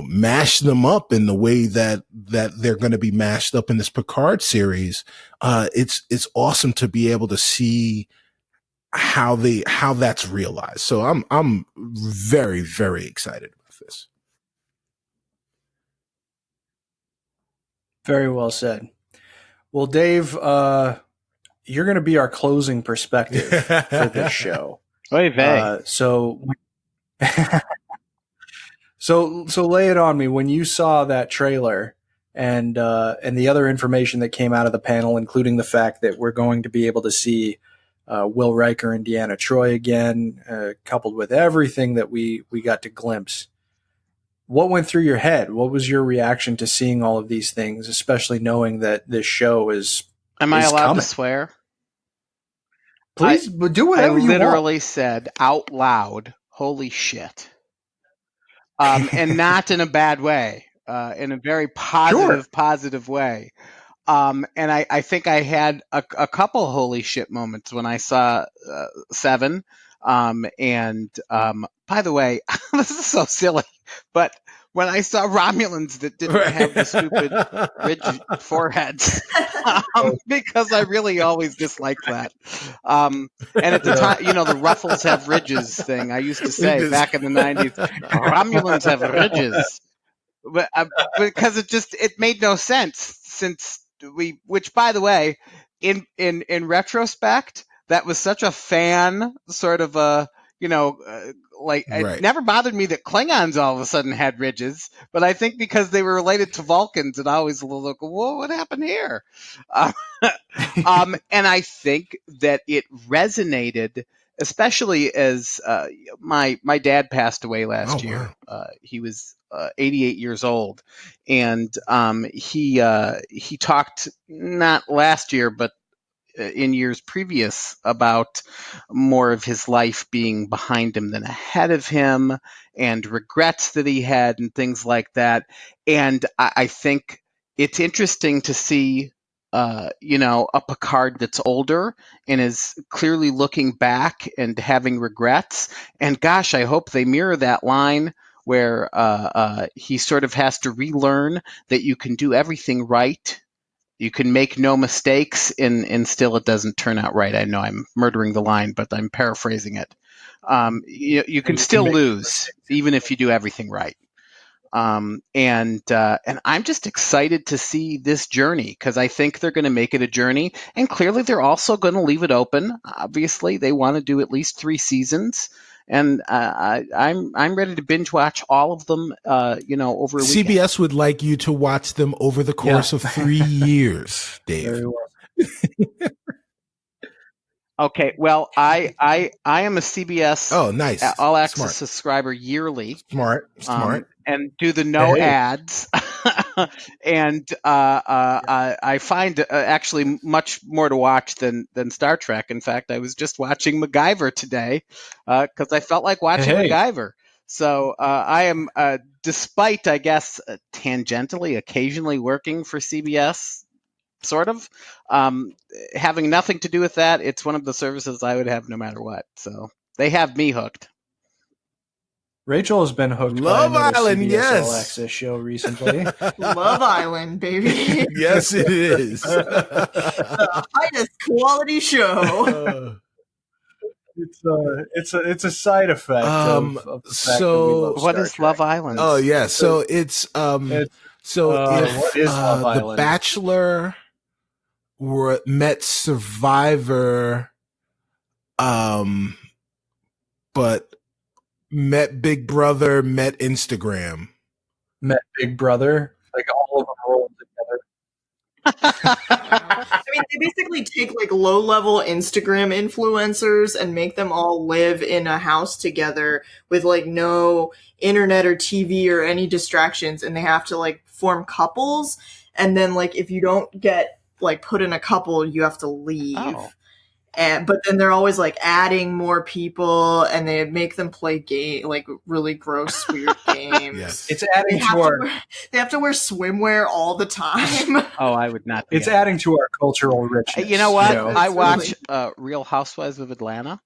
mash them up in the way that they're going to be mashed up in this PICARD series. It's awesome to be able to see how that's realized. So I'm very, very excited about this. Very well said. Well, Dave, you're going to be our closing perspective for this show. Oy vey. So lay it on me. When you saw that trailer and the other information that came out of the panel, including the fact that we're going to be able to see Will Riker and Deanna Troi again, coupled with everything that we got to glimpse, what went through your head? What was your reaction to seeing all of these things, especially knowing that this show is Am I allowed coming? to swear? Please do whatever you want. I literally said out loud, holy shit. And not in a bad way, in a very positive way. And I think I had a couple holy shit moments when I saw 7. And by the way, this is so silly, but when I saw Romulans that didn't have the stupid ridge foreheads, because I really always disliked that. And at the time, the Ruffles have ridges thing. I used to say back in the 90s, Romulans have ridges, but because it made no sense, since which by the way, in retrospect, that was such a fan sort of a It never bothered me that Klingons all of a sudden had ridges, but I think because they were related to Vulcans, and I always look, whoa, what happened here? And I think that it resonated, especially as my dad passed away last year. He was 88 years old, and he talked not last year, but in years previous about more of his life being behind him than ahead of him, and regrets that he had and things like that. And I think it's interesting to see a Picard that's older and is clearly looking back and having regrets. And gosh, I hope they mirror that line where he sort of has to relearn that you can do everything right. You can make no mistakes, and still it doesn't turn out right. I know I'm murdering the line, but I'm paraphrasing it. You can still lose, even if you do everything right. And I'm just excited to see this journey, because I think they're going to make it a journey, and clearly they're also going to leave it open. Obviously, they want to do at least 3 seasons. And I'm ready to binge watch all of them, over a weekend. CBS would like you to watch them over the course of 3 years, Dave. Very well. Okay, well, I am a CBS All-Access subscriber yearly. Smart. And do the ads. And I find actually much more to watch than Star Trek. In fact, I was just watching MacGyver today because I felt like watching MacGyver. So I am, despite, I guess, tangentially, occasionally working for CBS, sort of, having nothing to do with that, it's one of the services I would have no matter what. So they have me hooked. Rachel has been hooked Love by Island, CBS yes. All-Access show recently. Love Island, baby. Yes, it is. The highest quality show. It's a side effect of the fact that we love what Star is Trek. Love Island? Oh yeah, so it's if what is Love The Island? Bachelor met Survivor, but met Big Brother, met Instagram. Met Big Brother, like all of them rolled together. I mean, they basically take like low-level Instagram influencers and make them all live in a house together with like no internet or TV or any distractions, and they have to like form couples. And then like if you don't get like put in a couple, you have to leave. Oh. But then they're always like adding more people, and they make them play like really gross, weird games. Yes. It's adding to our. They have to wear swimwear all the time. Oh, I would not. It's adding to our cultural richness. You know what? I It's watch Real Housewives of Atlanta,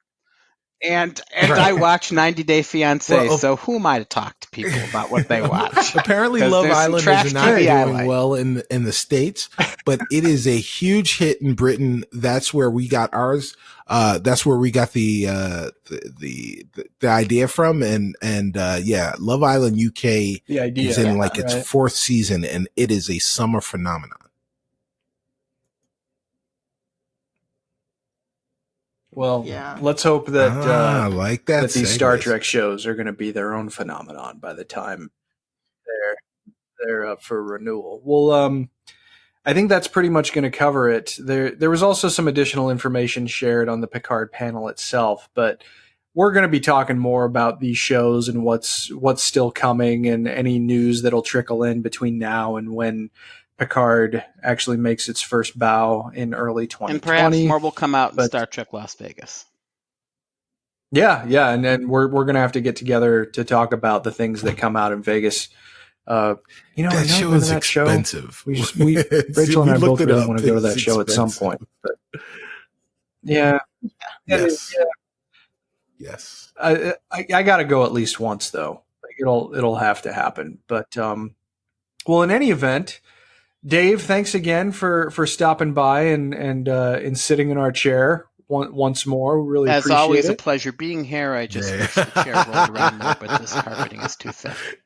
and I watch 90 Day Fiancé. Well, so who am I to talk to people about what they watch? Apparently, 'Cause Love there's some Island trash is not TV I doing like. well in the States, but it is a huge hit in Britain. That's where we got ours. That's where we got the idea from, and Love Island UK The idea is in like its right? 4th season, and it is a summer phenomenon. Well, Yeah. let's hope that I like that. that these Star segues. Trek shows are going to be their own phenomenon by the time they're up for renewal. Well, I think that's pretty much going to cover it. There was also some additional information shared on the Picard panel itself, but we're going to be talking more about these shows and what's still coming and any news that'll trickle in between now and when Picard actually makes its first bow in early 2020. And perhaps more will come out in but- Star Trek Las Vegas. Yeah, and then we're going to have to get together to talk about the things that come out in Vegas. That show is expensive. Rachel and I both really want to go to that show at some point. But yeah. Yes. Yeah. Yes. I got to go at least once though. Like it'll have to happen. But well, in any event, Dave, thanks again for stopping by and sitting in our chair once more. We really As appreciate always, a it. pleasure being here. I just wish the chair rolled around more, but this carpeting is too thick.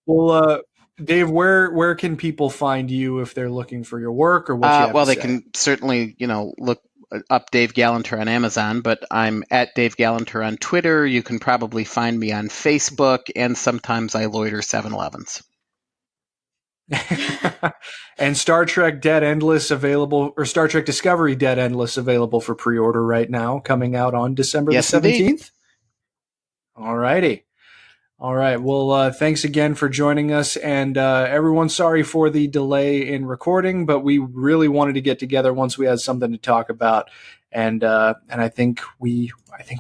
Well, Dave, where can people find you if they're looking for your work or what you have Well, to they say? can certainly, look up Dave Galanter on Amazon, but I'm at Dave Galanter on Twitter. You can probably find me on Facebook, and sometimes I loiter 7-Elevens. And Star Trek Dead Endless available, or Star Trek Discovery Dead Endless available for pre-order right now, coming out on December the 17th. Indeed. All righty. All right. Well, thanks again for joining us. And everyone, sorry for the delay in recording, but we really wanted to get together once we had something to talk about. And I think we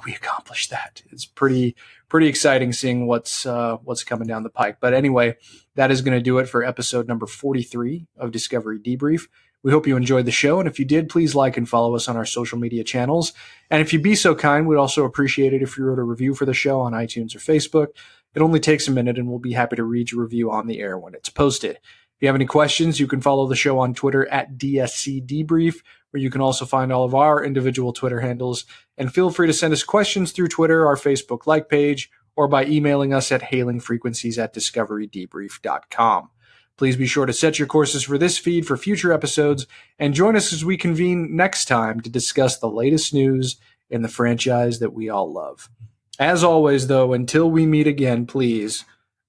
accomplished that. It's pretty exciting seeing what's coming down the pike. But anyway, that is going to do it for episode number 43 of Discovery Debrief. We hope you enjoyed the show, and if you did, please like and follow us on our social media channels. And if you'd be so kind, we'd also appreciate it if you wrote a review for the show on iTunes or Facebook. It only takes a minute, and we'll be happy to read your review on the air when it's posted. If you have any questions, you can follow the show on Twitter at DSC Debrief, where you can also find all of our individual Twitter handles. And feel free to send us questions through Twitter, our Facebook like page, or by emailing us at hailingfrequencies@discoverydebrief.com. Please be sure to set your courses for this feed for future episodes, and join us as we convene next time to discuss the latest news in the franchise that we all love. As always, though, until we meet again, please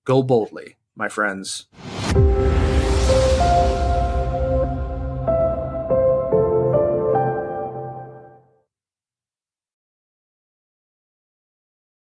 go boldly, my friends.